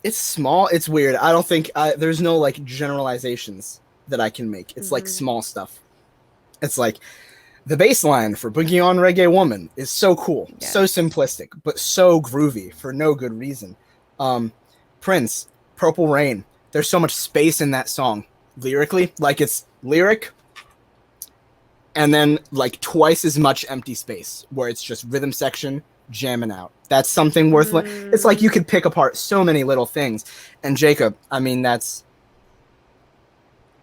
It's small. It's weird. I don't think there's no like generalizations that I can make. It's like small stuff. It's like the bass line for Boogie on Reggae Woman is so cool, so simplistic, but so groovy for no good reason. Prince, Purple Rain. There's so much space in that song lyrically. Like it's lyric and then like twice as much empty space where it's just rhythm section, jamming out. That's something worth it's like you could pick apart so many little things. And Jacob, I mean, that's,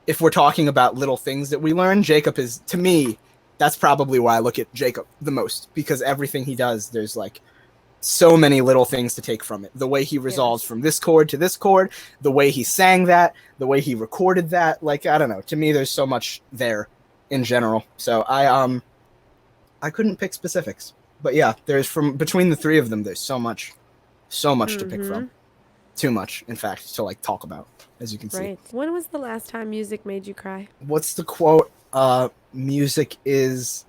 if we're talking about little things that we learn, Jacob is, to me, that's probably why I look at Jacob the most, because everything he does, there's like so many little things to take from it. The way he resolves from this chord to this chord, the way he sang that, the way he recorded that, like, I don't know. To me, there's so much there in general. So I couldn't pick specifics. But yeah, there's, from between the three of them, there's so much to pick from. Too much, in fact, to like talk about, as you can see. Right. When was the last time music made you cry? What's the quote? Music is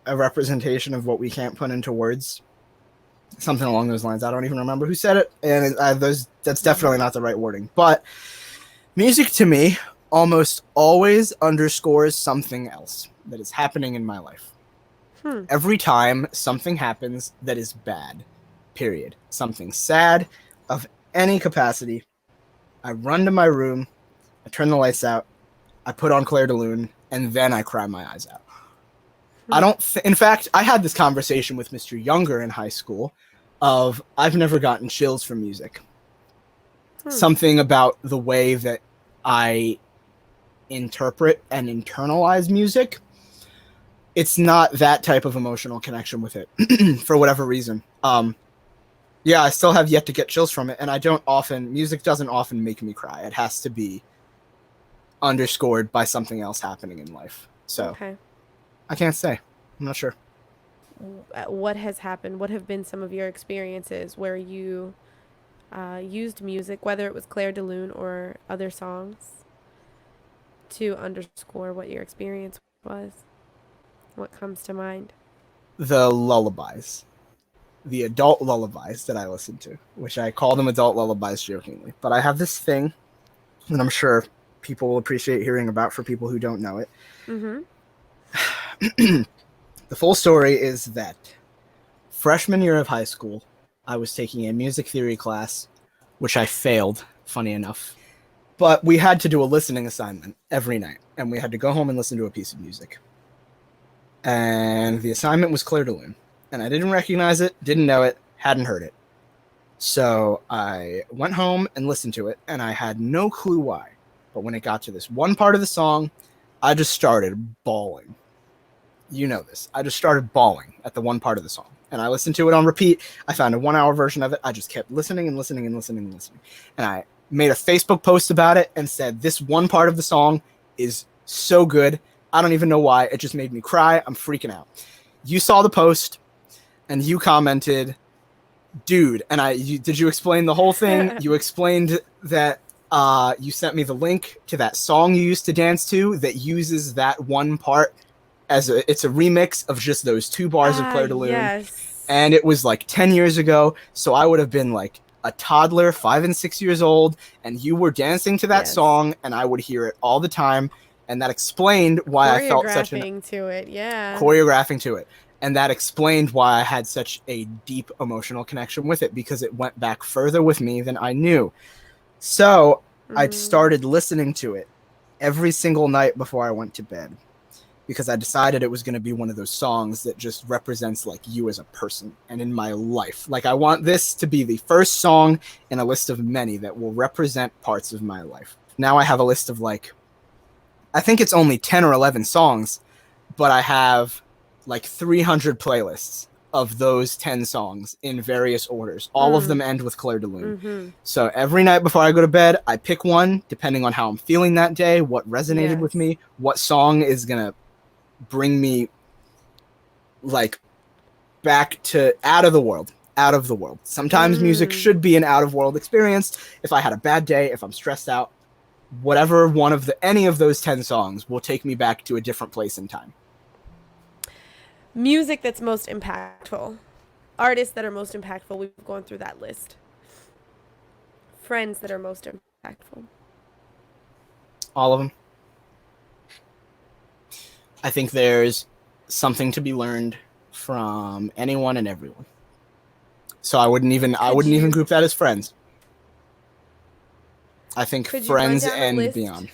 a representation of what we can't put into words. Something along those lines. I don't even remember who said it, and that's definitely not the right wording. But music, to me, almost always underscores something else that is happening in my life. Every time something happens that is bad, period, something sad of any capacity, I run to my room, I turn the lights out, I put on Clair de Lune, and then I cry my eyes out. In fact, I had this conversation with Mr. Younger in high school of, I've never gotten chills from music. Something about the way that I interpret and internalize music, it's not that type of emotional connection with it for whatever reason. Yeah, I still have yet to get chills from it, and music doesn't often make me cry. It has to be underscored by something else happening in life. So Okay. I can't say. I'm not sure. What has happened? What have been some of your experiences where you used music, whether it was Clair de Lune or other songs, to underscore what your experience was? What comes to mind? The lullabies. The adult lullabies that I listen to, which I call them adult lullabies jokingly. But I have this thing that I'm sure people will appreciate hearing about for people who don't know it. The full story is that freshman year of high school, I was taking a music theory class, which I failed, funny enough. But we had to do a listening assignment every night, and we had to go home and listen to a piece of music. And the assignment was Clair de Lune. And I didn't recognize it, didn't know it, hadn't heard it. So I went home and listened to it, and I had no clue why. But when it got to this one part of the song, I just started bawling. You know this. I just started bawling at the one part of the song. And I listened to it on repeat. I found a 1-hour version of it. I just kept listening and listening and listening and listening. And I made a Facebook post about it and said, this one part of the song is so good. I don't even know why. It just made me cry. I'm freaking out. You saw the post, and you commented, dude, and did you explain the whole thing? You explained that you sent me the link to that song you used to dance to that uses that one part it's a remix of just those 2 bars of Clair de Lune. Yes. And it was like 10 years ago, so I would have been like a toddler, 5 and 6 years old, and you were dancing to that song, and I would hear it all the time, and that explained why I felt such choreographing to it, yeah. Choreographing to it. And that explained why I had such a deep emotional connection with it, because it went back further with me than I knew. So I started listening to it every single night before I went to bed, because I decided it was going to be one of those songs that just represents like you as a person and in my life. Like, I want this to be the first song in a list of many that will represent parts of my life. Now I have a list of like, I think it's only 10 or 11 songs, but I have like 300 playlists of those 10 songs in various orders. All of them end with Clair de Lune. So every night before I go to bed, I pick one, depending on how I'm feeling that day, what resonated with me, what song is going to bring me like back to out of the world. Sometimes music should be an out of world experience. If I had a bad day, if I'm stressed out, whatever any of those 10 songs will take me back to a different place in time. Music that's most impactful. Artists that are most impactful. We've gone through that list. Friends that are most impactful. All of them. I think there's something to be learned from anyone and everyone. So I wouldn't even group that as friends. I think friends and beyond.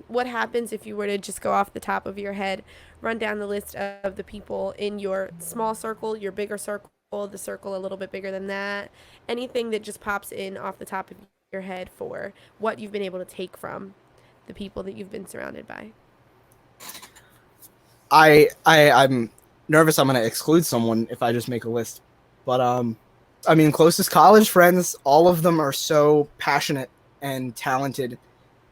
What happens if you were to just go off the top of your head, run down the list of the people in your small circle, your bigger circle, the circle a little bit bigger than that, anything that just pops in off the top of your head for what you've been able to take from the people that you've been surrounded by? I'm nervous I'm gonna exclude someone if I just make a list, but I mean, closest college friends, all of them are so passionate and talented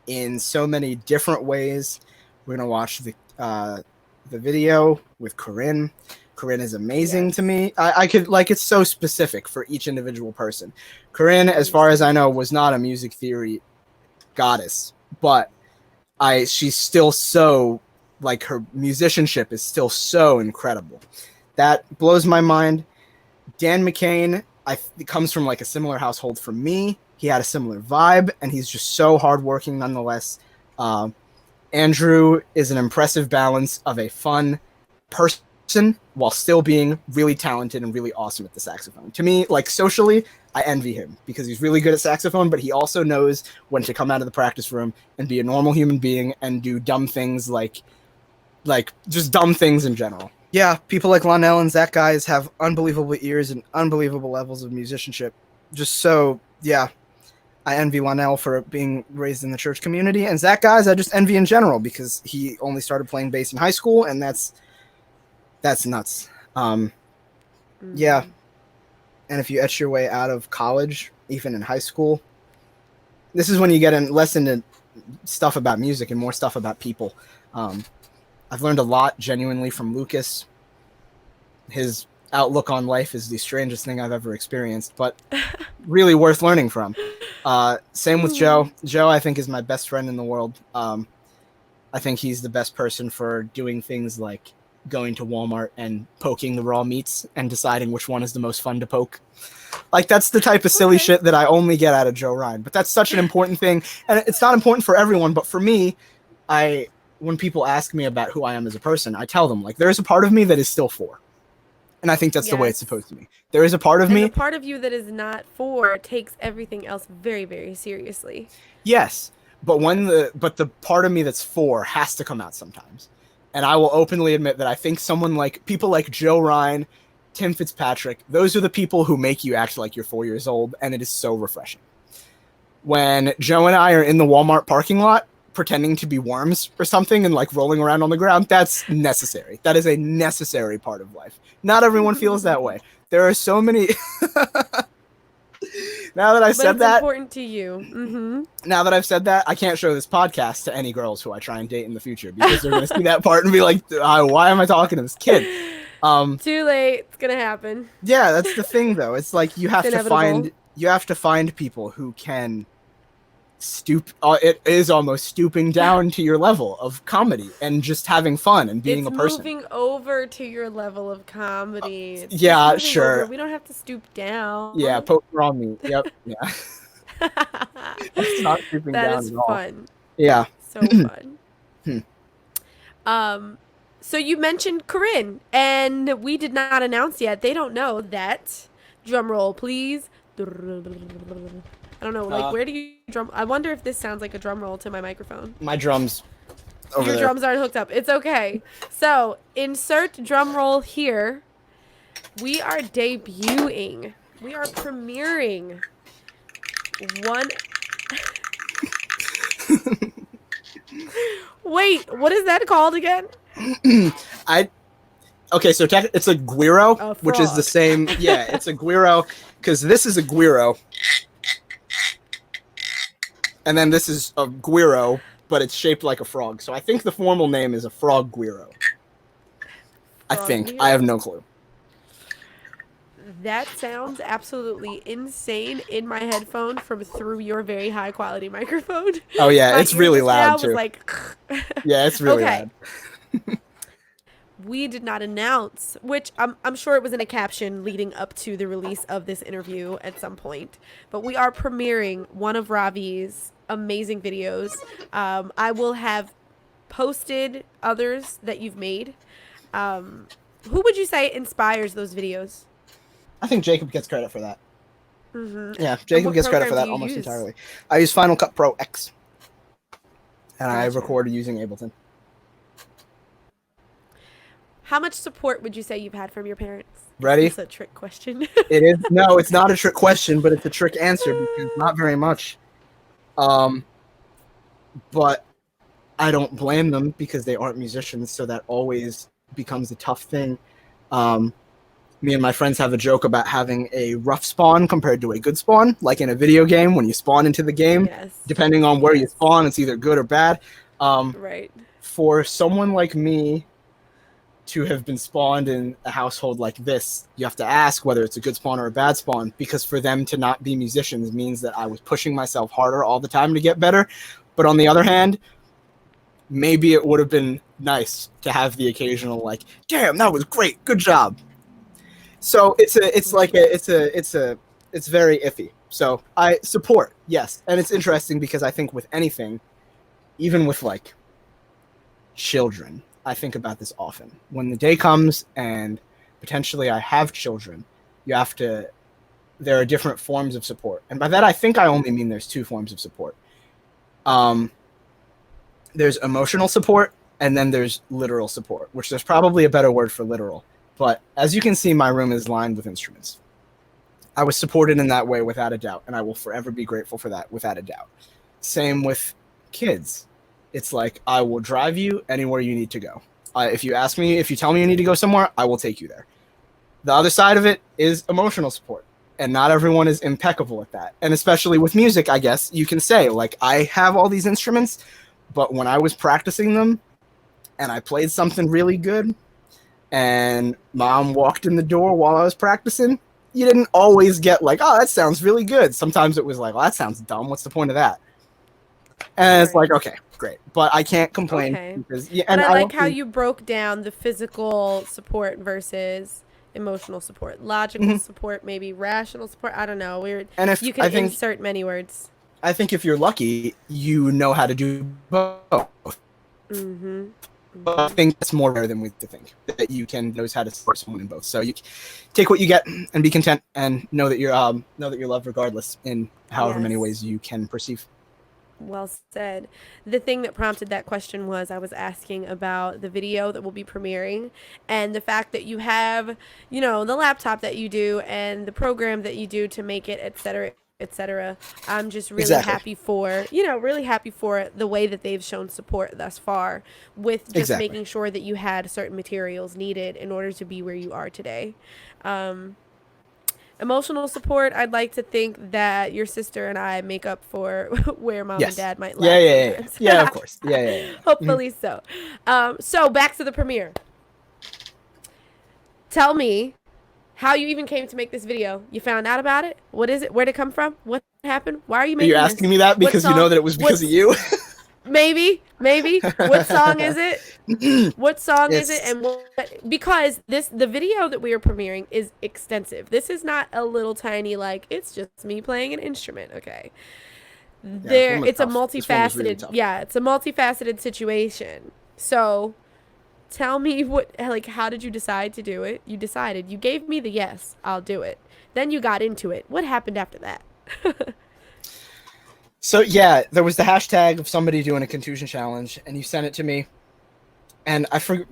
in so many different ways. We're gonna watch the video with Corinne. Corinne is amazing to me. I could like it's so specific for each individual person. Corinne, as far as I know, was not a music theory goddess, but she's still so like her musicianship is still so incredible. That blows my mind. Dan McCain, it comes from like a similar household for me. He had a similar vibe, and he's just so hardworking nonetheless. Andrew is an impressive balance of a fun person while still being really talented and really awesome at the saxophone. To me, like socially, I envy him because he's really good at saxophone, but he also knows when to come out of the practice room and be a normal human being and do dumb things like just dumb things in general. Yeah, people like Lonell and Zach guys have unbelievable ears and unbelievable levels of musicianship. Just so, yeah, I envy Lonell for being raised in the church community, and Zach guys I just envy in general because he only started playing bass in high school, and that's nuts. Yeah, and if you etch your way out of college, even in high school, this is when you get less into stuff about music and more stuff about people. I've learned a lot genuinely from Lucas. His outlook on life is the strangest thing I've ever experienced, but really worth learning from. Same with Joe. Joe, I think, is my best friend in the world. I think he's the best person for doing things like going to Walmart and poking the raw meats and deciding which one is the most fun to poke. Like, that's the type of silly shit that I only get out of Joe Ryan. But that's such an important thing. And it's not important for everyone, but for me, when people ask me about who I am as a person, I tell them, like, there is a part of me that is still 4. And I think that's the way it's supposed to be. There is a part of me. And the part of you that is not 4 takes everything else very, very seriously. Yes. But the part of me that's 4 has to come out sometimes. And I will openly admit that I think people like Joe Ryan, Tim Fitzpatrick, those are the people who make you act like you're 4 years old. And it is so refreshing. When Joe and I are in the Walmart parking lot, pretending to be worms or something and like rolling around on the ground, that's necessary. That is a necessary part of life. Not everyone feels that way. There are so many. Now that I've said that, important to you. Now that I've said that, I can't show this podcast to any girls who I try and date in the future because they're going to see that part and be like, why am I talking to this kid? Too late. It's going to happen. Yeah, that's the thing though. It's like you have to find people who can it is almost stooping down to your level of comedy and just having fun and being a person. Moving over to your level of comedy. Yeah, sure. Over. We don't have to stoop down. Yeah, poke on me. Yep. Yeah. It's not stooping down at all. That is fun. Yeah. So fun. So you mentioned Corinne, and we did not announce yet. They don't know that. Drum roll, please. I don't know, like, where do you drum? I wonder if this sounds like a drum roll to my microphone. My drums over Your drums aren't hooked up. It's okay. So, insert drum roll here. We are debuting. We are premiering one... Wait, what is that called again? Okay, so it's a guiro, which is the same... Yeah, it's a guiro, because this is a guiro. And then this is a guiro, but it's shaped like a frog. So I think the formal name is a frog guiro. I think. Guiro? I have no clue. That sounds absolutely insane in my headphone from through your very high quality microphone. Oh yeah, it's really loud too. Was like, yeah, it's really loud. We did not announce, which I'm sure it was in a caption leading up to the release of this interview at some point. But we are premiering one of Ravi's amazing videos. I will have posted others that you've made. Who would you say inspires those videos? I think Jacob gets credit for that. Yeah, Jacob gets credit for that almost entirely. I use Final Cut Pro X. and I recorded using Ableton. How much support would you say you've had from your parents? Ready? It's a trick question. It is. No, it's not a trick question, but it's a trick answer because not very much. But I don't blame them because they aren't musicians, so that always becomes a tough thing. Me and my friends have a joke about having a rough spawn compared to a good spawn. Like in a video game, when you spawn into the game, depending on where you spawn, it's either good or bad. Right. For someone like me to have been spawned in a household like this, you have to ask whether it's a good spawn or a bad spawn, because for them to not be musicians means that I was pushing myself harder all the time to get better. But on the other hand, maybe it would have been nice to have the occasional like, damn, that was great, good job. So it's very iffy. So I support, yes. And it's interesting because I think with anything, even with like children, I think about this often. When the day comes and potentially I have children, there are different forms of support. And by that, I think I only mean there's two forms of support. There's emotional support, and then there's literal support, which there's probably a better word for literal. But as you can see, my room is lined with instruments. I was supported in that way without a doubt, and I will forever be grateful for that without a doubt. Same with kids. It's like, I will drive you anywhere you need to go. If you tell me you need to go somewhere, I will take you there. The other side of it is emotional support, and not everyone is impeccable at that. And especially with music, I guess you can say, like, I have all these instruments, but when I was practicing them and I played something really good and mom walked in the door while I was practicing, you didn't always get like, oh, that sounds really good. Sometimes it was like, well, that sounds dumb. What's the point of that? And it's like, okay, great. But I can't complain. Because, and I like how you broke down the physical support versus emotional support. Logical support, maybe rational support. I don't know. And if you can insert many words. I think if you're lucky, you know how to do both. But I think that's more rare than we think, that you knows how to support someone in both. So you take what you get and be content, and know that you're loved regardless in however many ways you can perceive. Well said. The thing that prompted that question was I was asking about the video that will be premiering, and the fact that you have, the laptop that you do and the program that you do to make it, etc. etc. I'm just really happy for, really happy for the way that they've shown support thus far with just making sure that you had certain materials needed in order to be where you are today. Emotional support, I'd like to think that your sister and I make up for where mom and dad might lack. Yeah, of course. Yeah. Hopefully so. So back to the premiere. Tell me how you even came to make this video. You found out about it? What is it? Where'd it come from? What happened? Why are you making this? Are you asking me that because you know that it was because of you? Maybe. What song is it? What song is it? And because the video that we are premiering is extensive. This is not a little tiny, like, it's just me playing an instrument, okay? It's a multifaceted, it's a multifaceted situation. So tell me how did you decide to do it? You decided. You gave me the yes, I'll do it. Then you got into it. What happened after that? So, there was the hashtag of somebody doing a contusion challenge, and you sent it to me. And I forget,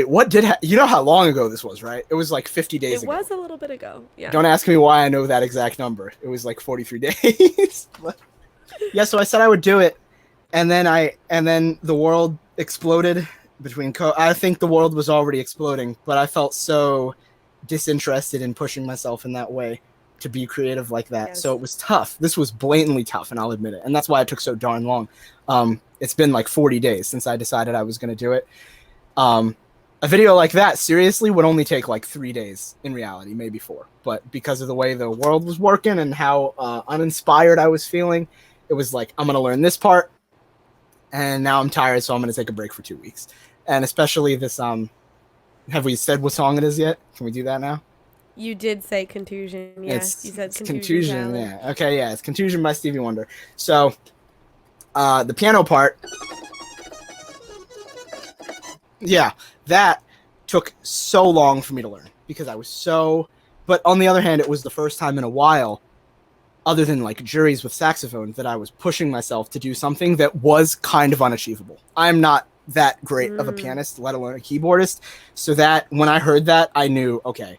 what you know how long ago this was, right? It was like 50 days ago. It was a little bit ago, yeah. Don't ask me why I know that exact number. It was like 43 days. So I said I would do it, and then the world exploded between I think the world was already exploding, but I felt so disinterested in pushing myself in that way to be creative like that. So it was tough. This was blatantly tough, and I'll admit it. And that's why it took so darn long. It's been like 40 days since I decided I was going to do it. A video like that, seriously, would only take like 3 days in reality, maybe 4. But because of the way the world was working and how uninspired I was feeling, it was like, I'm going to learn this part. And now I'm tired, so I'm going to take a break for 2 weeks. And especially this, have we said what song it is yet? Can we do that now? You did say Contusion, yes. You said Contusion, yeah. Okay, yeah, it's Contusion by Stevie Wonder. So, the piano part, that took so long for me to learn because I was but on the other hand, it was the first time in a while other than like juries with saxophone, that I was pushing myself to do something that was kind of unachievable. I'm not that great of a pianist, let alone a keyboardist. So that when I heard that, I knew, okay,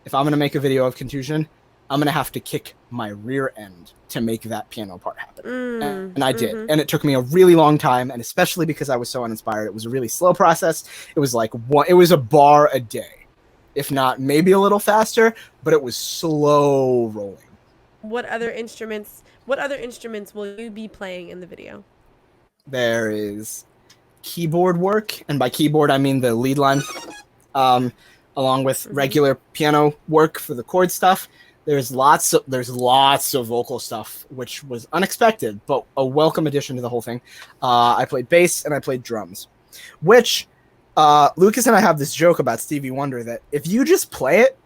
if I'm going to make a video of Contusion, I'm going to have to kick my rear end to make that piano part happen. And I did. And it took me a really long time. And especially because I was so uninspired, it was a really slow process. It was like it was a bar a day, if not maybe a little faster, but it was slow rolling. What other instruments will you be playing in the video? There is keyboard work, and by keyboard I mean the lead line, along with regular piano work for the chord stuff. There's lots of vocal stuff, which was unexpected, but a welcome addition to the whole thing. I played bass and I played drums, which Lucas and I have this joke about Stevie Wonder that if you just play it,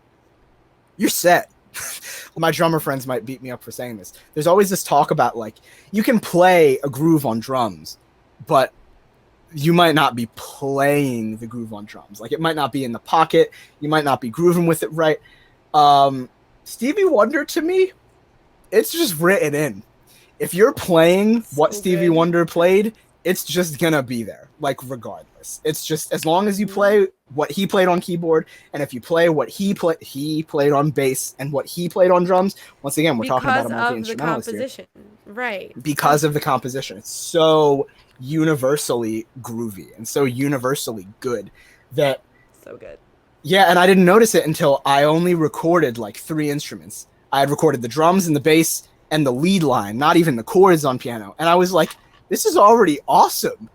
you're set. My drummer friends might beat me up for saying this. There's always this talk about like you can play a groove on drums, but you might not be playing the groove on drums. Like it might not be in the pocket. You might not be grooving with it right. Stevie Wonder, to me, it's just written in. If you're playing what Stevie Wonder played, it's just gonna be there, like regardless. It's just as long as you play what he played on keyboard, and if you play what he played on bass and what he played on drums. Once again, we're talking about a multi-instrumentalist here. Right? Because of the composition, it's so universally groovy and so universally good that so good. Yeah, and I didn't notice it until I only recorded like 3 instruments. I had recorded the drums and the bass and the lead line, not even the chords on piano. And I was like, this is already awesome.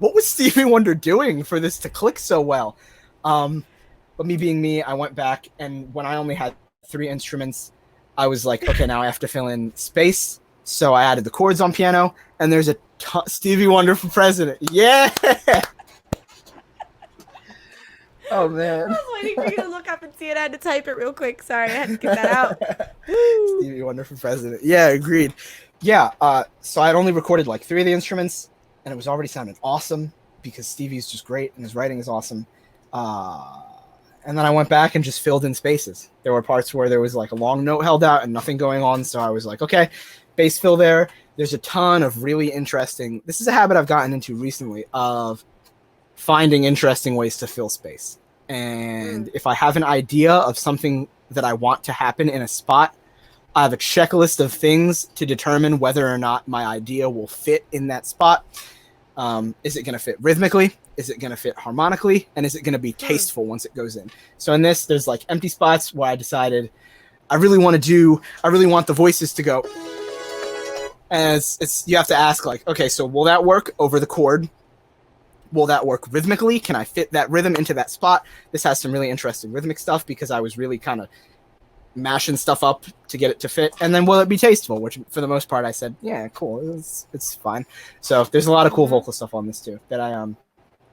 What was Stevie Wonder doing for this to click so well? But me being me, I went back, and when I only had 3 instruments, I was like, okay, now I have to fill in space. So I added the chords on piano, and there's a Stevie Wonder for President. Yeah! Oh, man. I was waiting for you to look up and see it. I had to type it real quick. Sorry, I had to get that out. Stevie Wonder for President. Yeah, agreed. Yeah, so I had only recorded like 3 of the instruments, and it was already sounding awesome because Stevie's just great and his writing is awesome. And then I went back and just filled in spaces. There were parts where there was like a long note held out and nothing going on, so I was like, okay, bass fill there. There's a ton of really interesting... This is a habit I've gotten into recently of finding interesting ways to fill space. And if I have an idea of something that I want to happen in a spot, I have a checklist of things to determine whether or not my idea will fit in that spot. Is it going to fit rhythmically? Is it going to fit harmonically? And is it going to be tasteful once it goes in? So in this, there's like empty spots where I decided I really want the voices to go. And you have to ask like, okay, so will that work over the chord? Will that work rhythmically? Can I fit that rhythm into that spot? This has some really interesting rhythmic stuff because I was really kind of mashing stuff up to get it to fit. And then will it be tasteful? Which for the most part I said, yeah, cool, it's fine. So there's a lot of cool vocal stuff on this too that I am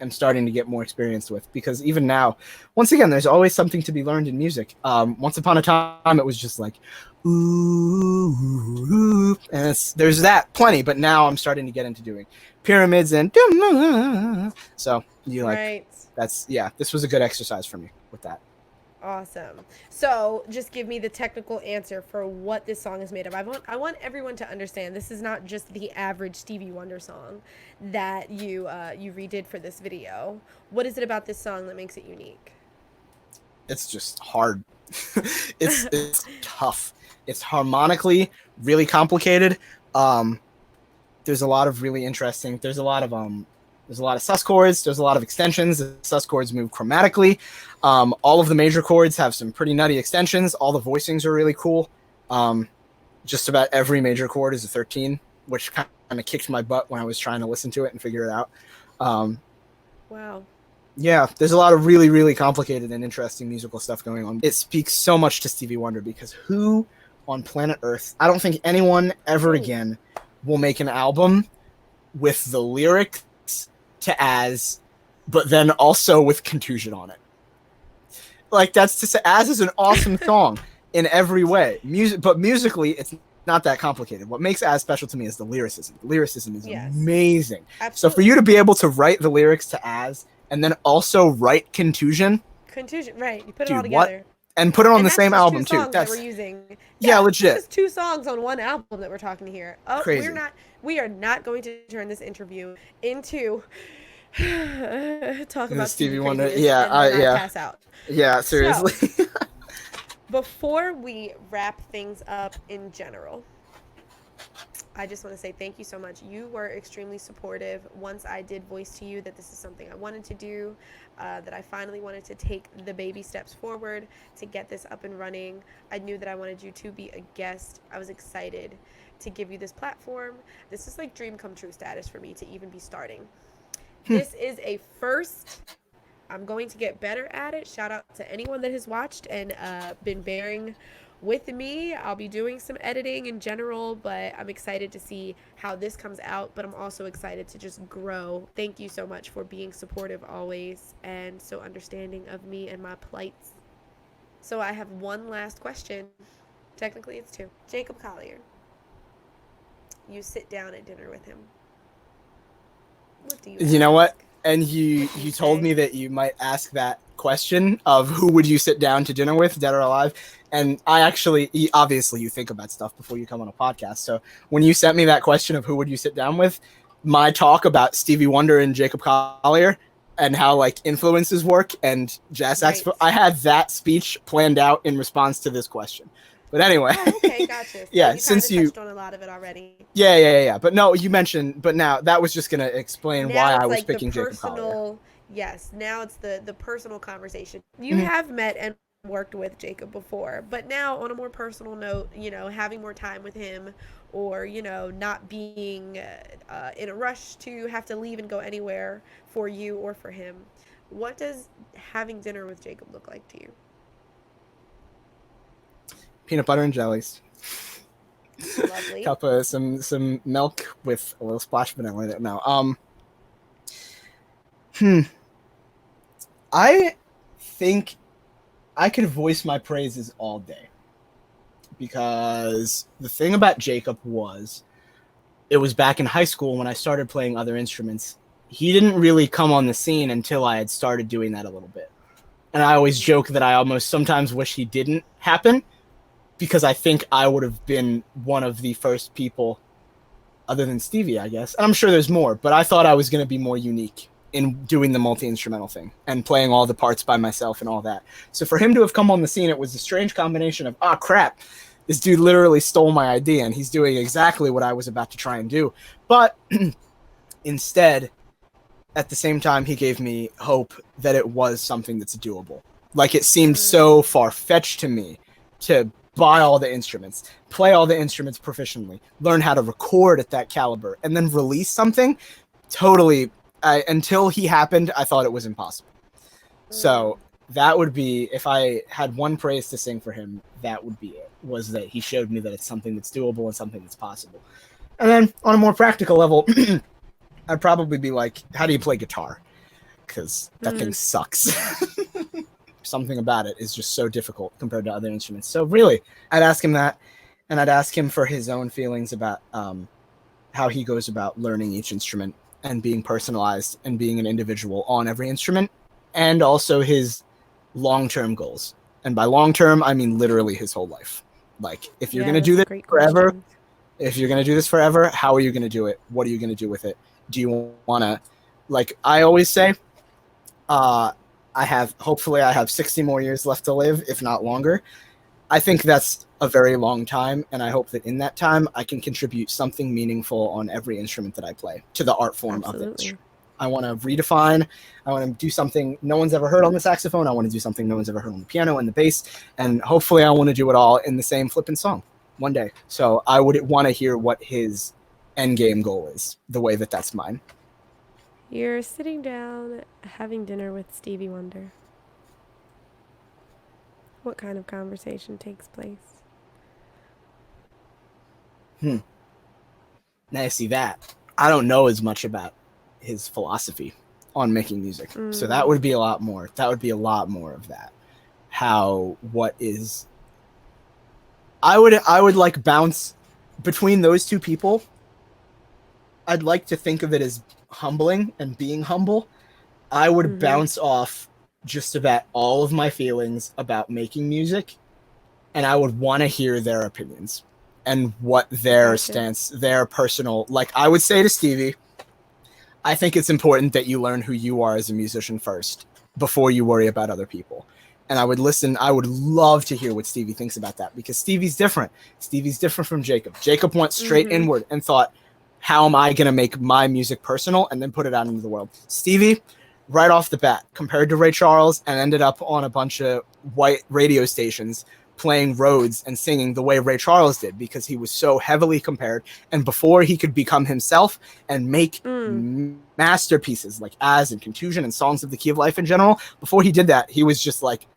starting to get more experienced with, because even now, once again, there's always something to be learned in music. Once upon a time it was just like ooh, and there's that plenty, but now I'm starting to get into doing pyramids and so you like right. This was a good exercise for me with that. Awesome. So just give me the technical answer for what this song is made of. I want everyone to understand this is not just the average Stevie Wonder song that you redid for this video. What is it about this song that makes it unique? It's just hard. it's tough. It's harmonically really complicated. There's a lot of really interesting. There's a lot of sus chords. There's a lot of extensions. The sus chords move chromatically. All of the major chords have some pretty nutty extensions. All the voicings are really cool. Just about every major chord is a 13, which kind of kicked my butt when I was trying to listen to it and figure it out. Wow. Yeah, there's a lot of really, really complicated and interesting musical stuff going on. It speaks so much to Stevie Wonder because who on planet Earth, I don't think anyone ever again will make an album with the lyrics to As, but then also with Contusion on it. Like, that's to say, As is an awesome song in every way. But musically, it's not that complicated. What makes As special to me is the lyricism. The lyricism is amazing. Absolutely. So for you to be able to write the lyrics to As and then also write Contusion, right? You put it all together. and put it on And the that's same just album two too. songs that we're using. Yeah, That's legit. just 2 songs on one album that we're talking here. Oh, Crazy. we are not going to turn this interview into talk about Stevie Stevie Wonder. craziness Yeah, and then I yeah. pass out. Yeah, seriously. So, before we wrap things up in general, I just want to say thank you so much. You were extremely supportive once I did voice to you that this is something I wanted to do, that I finally wanted to take the baby steps forward to get this up and running. I knew that I wanted you to be a guest. I was excited to give you this platform. This is like dream come true status for me to even be starting. This is a first. I'm going to get better at it. Shout out to anyone that has watched and been bearing with me. I'll be doing some editing in general, but I'm excited to see how this comes out, but I'm also excited to just grow. Thank you so much for being supportive always and so understanding of me and my plights. So I have one last question. Technically it's 2. Jacob Collier. You sit down at dinner with him. What do you You know ask? what? And you told me that you might ask that question of who would you sit down to dinner with, dead or alive. And I actually, obviously you think about stuff before you come on a podcast. So when you sent me that question of who would you sit down with, my talk about Stevie Wonder and Jacob Collier and how like influences work and jazz saxophone, I had that speech planned out in response to this question. But anyway. Oh, okay, gotcha. So yeah, you since kind of you touched on a lot of it already. Yeah. But no, you mentioned, but now that was just going to explain Now why it's I was like picking the Jacob Collier. personal, yes, now it's the personal conversation. You have met and worked with Jacob before, but now on a more personal note, you know, having more time with him or, you know, not being in a rush to have to leave and go anywhere for you or for him. What does having dinner with Jacob look like to you? Peanut butter and jellies. Lovely. Cup of some milk with a little splash of vanilla in it. No. I think I could voice my praises all day. Because the thing about Jacob was, it was back in high school when I started playing other instruments. He didn't really come on the scene until I had started doing that a little bit. And I always joke that I almost sometimes wish he didn't happen, because I think I would have been one of the first people, other than Stevie, I guess. And I'm sure there's more, but I thought I was going to be more unique in doing the multi-instrumental thing and playing all the parts by myself and all that. So for him to have come on the scene, it was a strange combination of, oh, crap, this dude literally stole my idea and he's doing exactly what I was about to try and do. But instead, at the same time, he gave me hope that it was something that's doable. Like, it seemed so far-fetched to me to buy all the instruments, play all the instruments proficiently, learn how to record at that caliber, and then release something. Totally, until he happened, I thought it was impossible. So that would be, if I had one praise to sing for him, that would be it, was that he showed me that it's something that's doable and something that's possible. And then on a more practical level, I'd probably be like, how do you play guitar? Because that thing sucks. Something about it is just so difficult compared to other instruments. So really, I'd ask him that, and I'd ask him for his own feelings about how he goes about learning each instrument and being personalized and being an individual on every instrument, and also his long-term goals. And by long-term, I mean literally his whole life. Like, if you're going to do this forever, how are you going to do it? What are you going to do with it? Do you want to, like I always say, hopefully I have 60 more years left to live, if not longer. I think that's a very long time, and I hope that in that time I can contribute something meaningful on every instrument that I play to the art form of it. I want to redefine. I want to do something no one's ever heard on the saxophone. I want to do something no one's ever heard on the piano and the bass, and hopefully I want to do it all in the same flippin' song one day. So I would want to hear what his end game goal is, the way that that's mine. You're sitting down having dinner with Stevie Wonder. What kind of conversation takes place? Now you see that. I don't know as much about his philosophy on making music. So that would be a lot more. That would be a lot more of that. I would like bounce between those two people. I'd like to think of it as humbling and being humble. I would bounce off just about all of my feelings about making music, and I would want to hear their opinions and what their stance, their personal, like I would say to Stevie, I think it's important that you learn who you are as a musician first before you worry about other people. And I would love to hear what Stevie thinks about that, because Stevie's different. Stevie's different from Jacob. Jacob went straight inward and thought, how am I going to make my music personal and then put it out into the world? Stevie, right off the bat, compared to Ray Charles and ended up on a bunch of white radio stations playing Rhodes and singing the way Ray Charles did, because he was so heavily compared. And before he could become himself and make masterpieces like As and Contusion and Songs of the Key of Life in general, before he did that, he was just like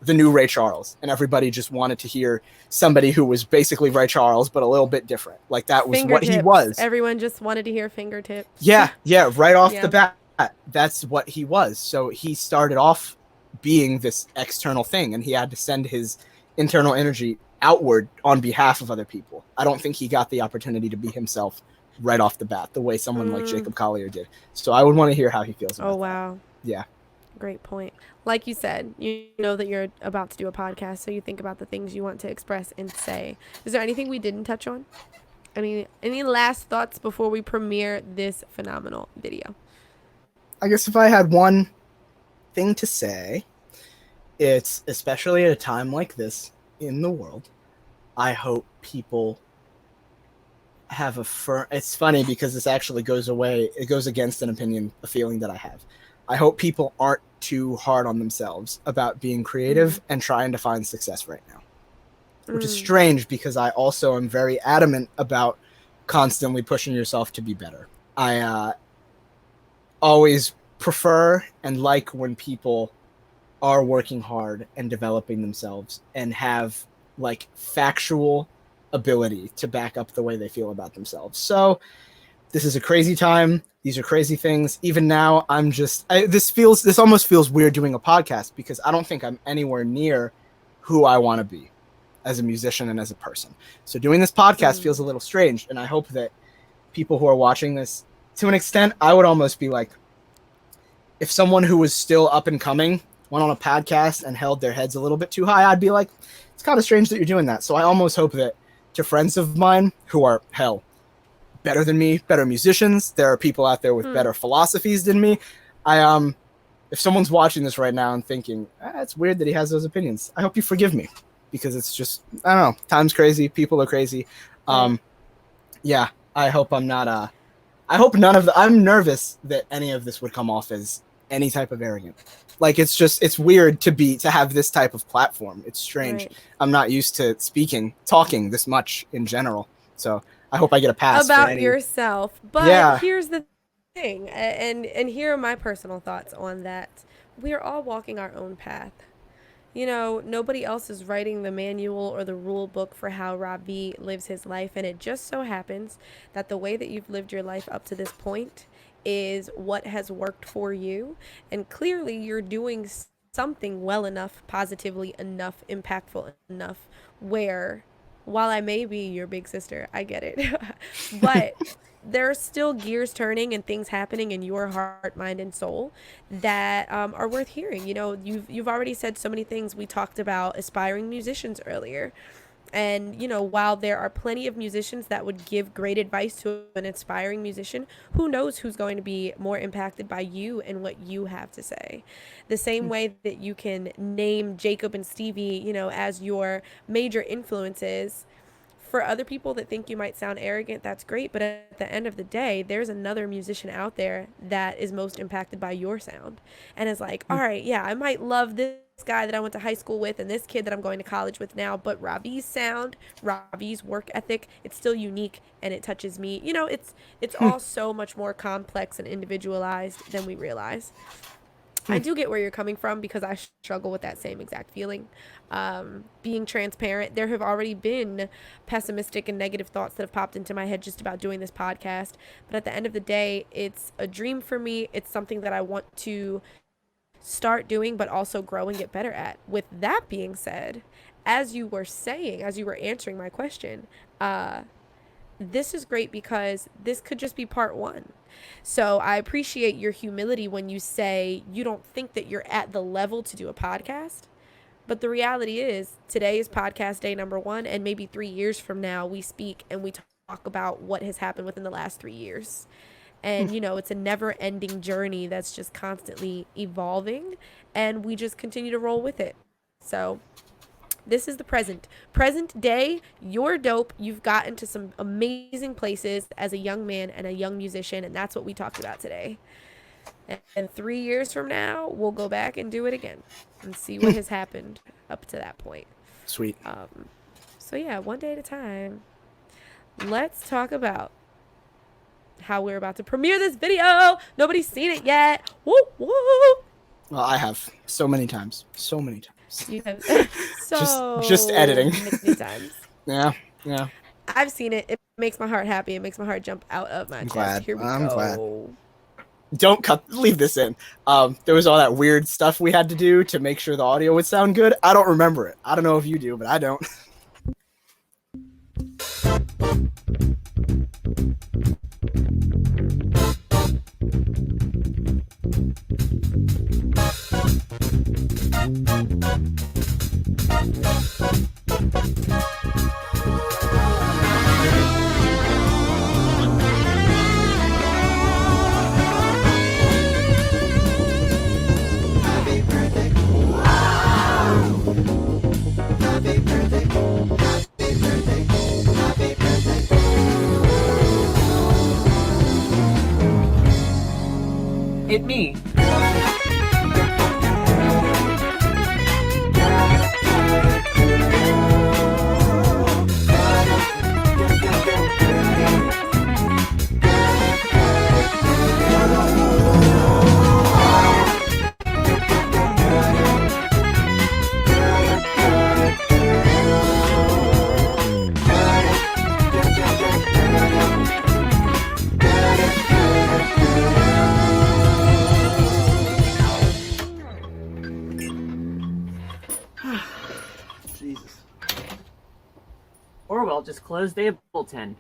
the new Ray Charles, and everybody just wanted to hear somebody who was basically Ray Charles but a little bit different. Like that was what he was. Everyone just wanted to hear fingertips. Yeah, right off the bat, that's what he was. So he started off being this external thing, and he had to send his internal energy outward on behalf of other people. I don't think he got the opportunity to be himself right off the bat the way someone like Jacob Collier did. So I would want to hear how he feels about that. Yeah. Great point. Like you said, you know that you're about to do a podcast, so you think about the things you want to express and say. Is there anything we didn't touch on? Any last thoughts before we premiere this phenomenal video? I guess if I had one thing to say, it's especially at a time like this in the world, I hope people have it's funny because this actually goes against an opinion, a feeling that I have. I hope people aren't too hard on themselves about being creative and trying to find success right now. Which is strange, because I also am very adamant about constantly pushing yourself to be better. I always prefer and like when people are working hard and developing themselves and have like factual ability to back up the way they feel about themselves. So this is a crazy time. These are crazy things. Even now, this almost feels weird doing a podcast, because I don't think I'm anywhere near who I want to be as a musician and as a person. So doing this podcast feels a little strange. And I hope that people who are watching this, to an extent, I would almost be like, if someone who was still up and coming went on a podcast and held their heads a little bit too high, I'd be like, it's kind of strange that you're doing that. So I almost hope that to friends of mine who are, better than me, better musicians, there are people out there with better philosophies than me. If someone's watching this right now and thinking, it's weird that he has those opinions, I hope you forgive me, because it's just, I don't know, time's crazy, people are crazy. Yeah, I hope I'm not, I hope I'm nervous that any of this would come off as any type of arrogant. Like, it's weird to have this type of platform. It's strange. Right. I'm not used to talking this much in general. So I hope I get a pass about yourself. But here's the thing, and here are my personal thoughts on that. We are all walking our own path. You know, nobody else is writing the manual or the rule book for how Ravi lives his life, and it just so happens that the way that you've lived your life up to this point is what has worked for you, and clearly you're doing something well enough, positively enough, impactful enough, where while I may be your big sister, I get it, but there are still gears turning and things happening in your heart, mind, and soul that are worth hearing. You know, you've already said so many things. We talked about aspiring musicians earlier. And, you know, while there are plenty of musicians that would give great advice to an aspiring musician, who knows who's going to be more impacted by you and what you have to say. The same way that you can name Jacob and Stevie, you know, as your major influences. For other people that think you might sound arrogant, that's great. But at the end of the day, there's another musician out there that is most impacted by your sound and is like, all right, yeah, I might love this guy that I went to high school with and this kid that I'm going to college with now, but Ravi's sound, Ravi's work ethic, it's still unique and it touches me. You know, it's all so much more complex and individualized than we realize. I do get where you're coming from, because I struggle with that same exact feeling. Being transparent, there have already been pessimistic and negative thoughts that have popped into my head just about doing this podcast. But at the end of the day, it's a dream for me. It's something that I want to start doing, but also grow and get better at. With that being said, as you were saying, as you were answering my question, this is great because this could just be part one. So I appreciate your humility when you say you don't think that you're at the level to do a podcast. But the reality is, today is podcast day number 1, and maybe 3 years from now, we speak and we talk about what has happened within the last 3 years. And, you know, it's a never-ending journey that's just constantly evolving, and we just continue to roll with it. So this is the present day. You're dope. You've gotten to some amazing places as a young man and a young musician, and that's what we talked about today. And 3 years from now, we'll go back and do it again and see what has happened up to that point. Sweet. So yeah, one day at a time. Let's talk about how we're about to premiere this video. Nobody's seen it yet. Woo woo. Well, I have so many times. So many times. You have just editing. many times. Yeah. I've seen it. It makes my heart happy. It makes my heart jump out of my chest. Glad. Here we I'm go. glad. Don't leave this in. There was all that weird stuff we had to do to make sure the audio would sound good. I don't remember it. I don't know if you do, but I don't. It me. Jesus. Orwell just closed the Ableton.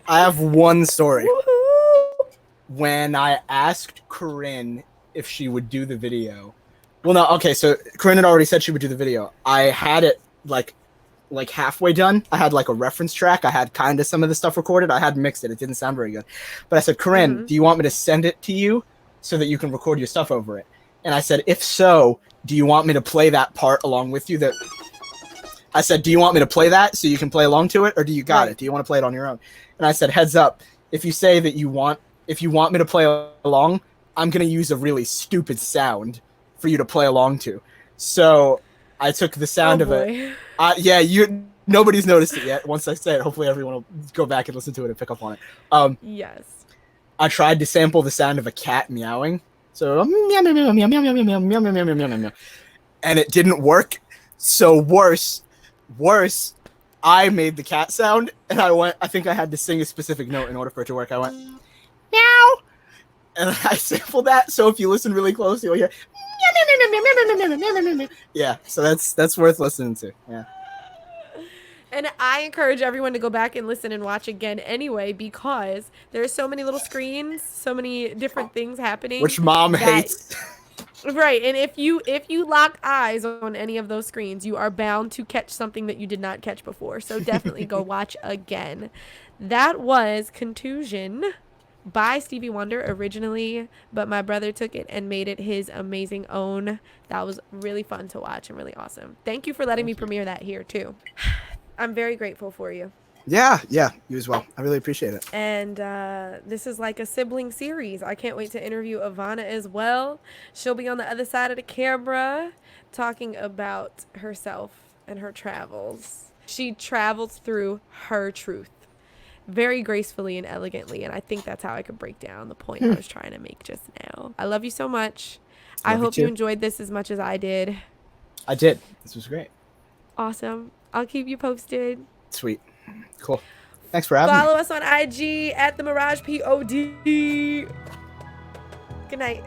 I have one story. Woohoo! When I asked Corinne if she would do the video. Well, no, okay, so Corinne had already said she would do the video. I had it like halfway done. I had like a reference track. I had kind of some of the stuff recorded. I hadn't mixed it. It didn't sound very good. But I said, Corinne, do you want me to send it to you so that you can record your stuff over it? And I said, if so, do you want me to play that part along with you? I said, do you want me to play that so you can play along to it, or do you got it? Do you want to play it on your own? And I said, heads up, if you say that you want me to play along, I'm going to use a really stupid sound for you to play along to. So I took the sound of it. Yeah, nobody's noticed it yet. Once I say it, hopefully everyone will go back and listen to it and pick up on it. Yes. I tried to sample the sound of a cat meowing. So meow meow meow meow meow meow meow meow meow meow meow meow meow, and it didn't work. So worse, I made the cat sound, and I think I had to sing a specific note in order for it to work. I went meow, and I sampled that. So if you listen really close, you'll hear meow meow meow meow meow meow meow meow meow meow. Yeah, so that's worth listening to. Yeah. And I encourage everyone to go back and listen and watch again anyway, because there's so many little screens, so many different things happening. Which mom hates. Right, and if you lock eyes on any of those screens, you are bound to catch something that you did not catch before. So definitely go watch again. That was Contusion by Stevie Wonder originally, but my brother took it and made it his amazing own. That was really fun to watch and really awesome. Thank you for letting me premiere that here too. I'm very grateful for you. Yeah, you as well. I really appreciate it. And this is like a sibling series. I can't wait to interview Ivana as well. She'll be on the other side of the camera talking about herself and her travels. She travels through her truth very gracefully and elegantly, and I think that's how I could break down the point I was trying to make just now. I love you so much. I hope you enjoyed this as much as I did. I did. This was great. Awesome. I'll keep you posted. Sweet. Cool. Thanks for having me. Follow us on IG at the Mirage POD. Good night.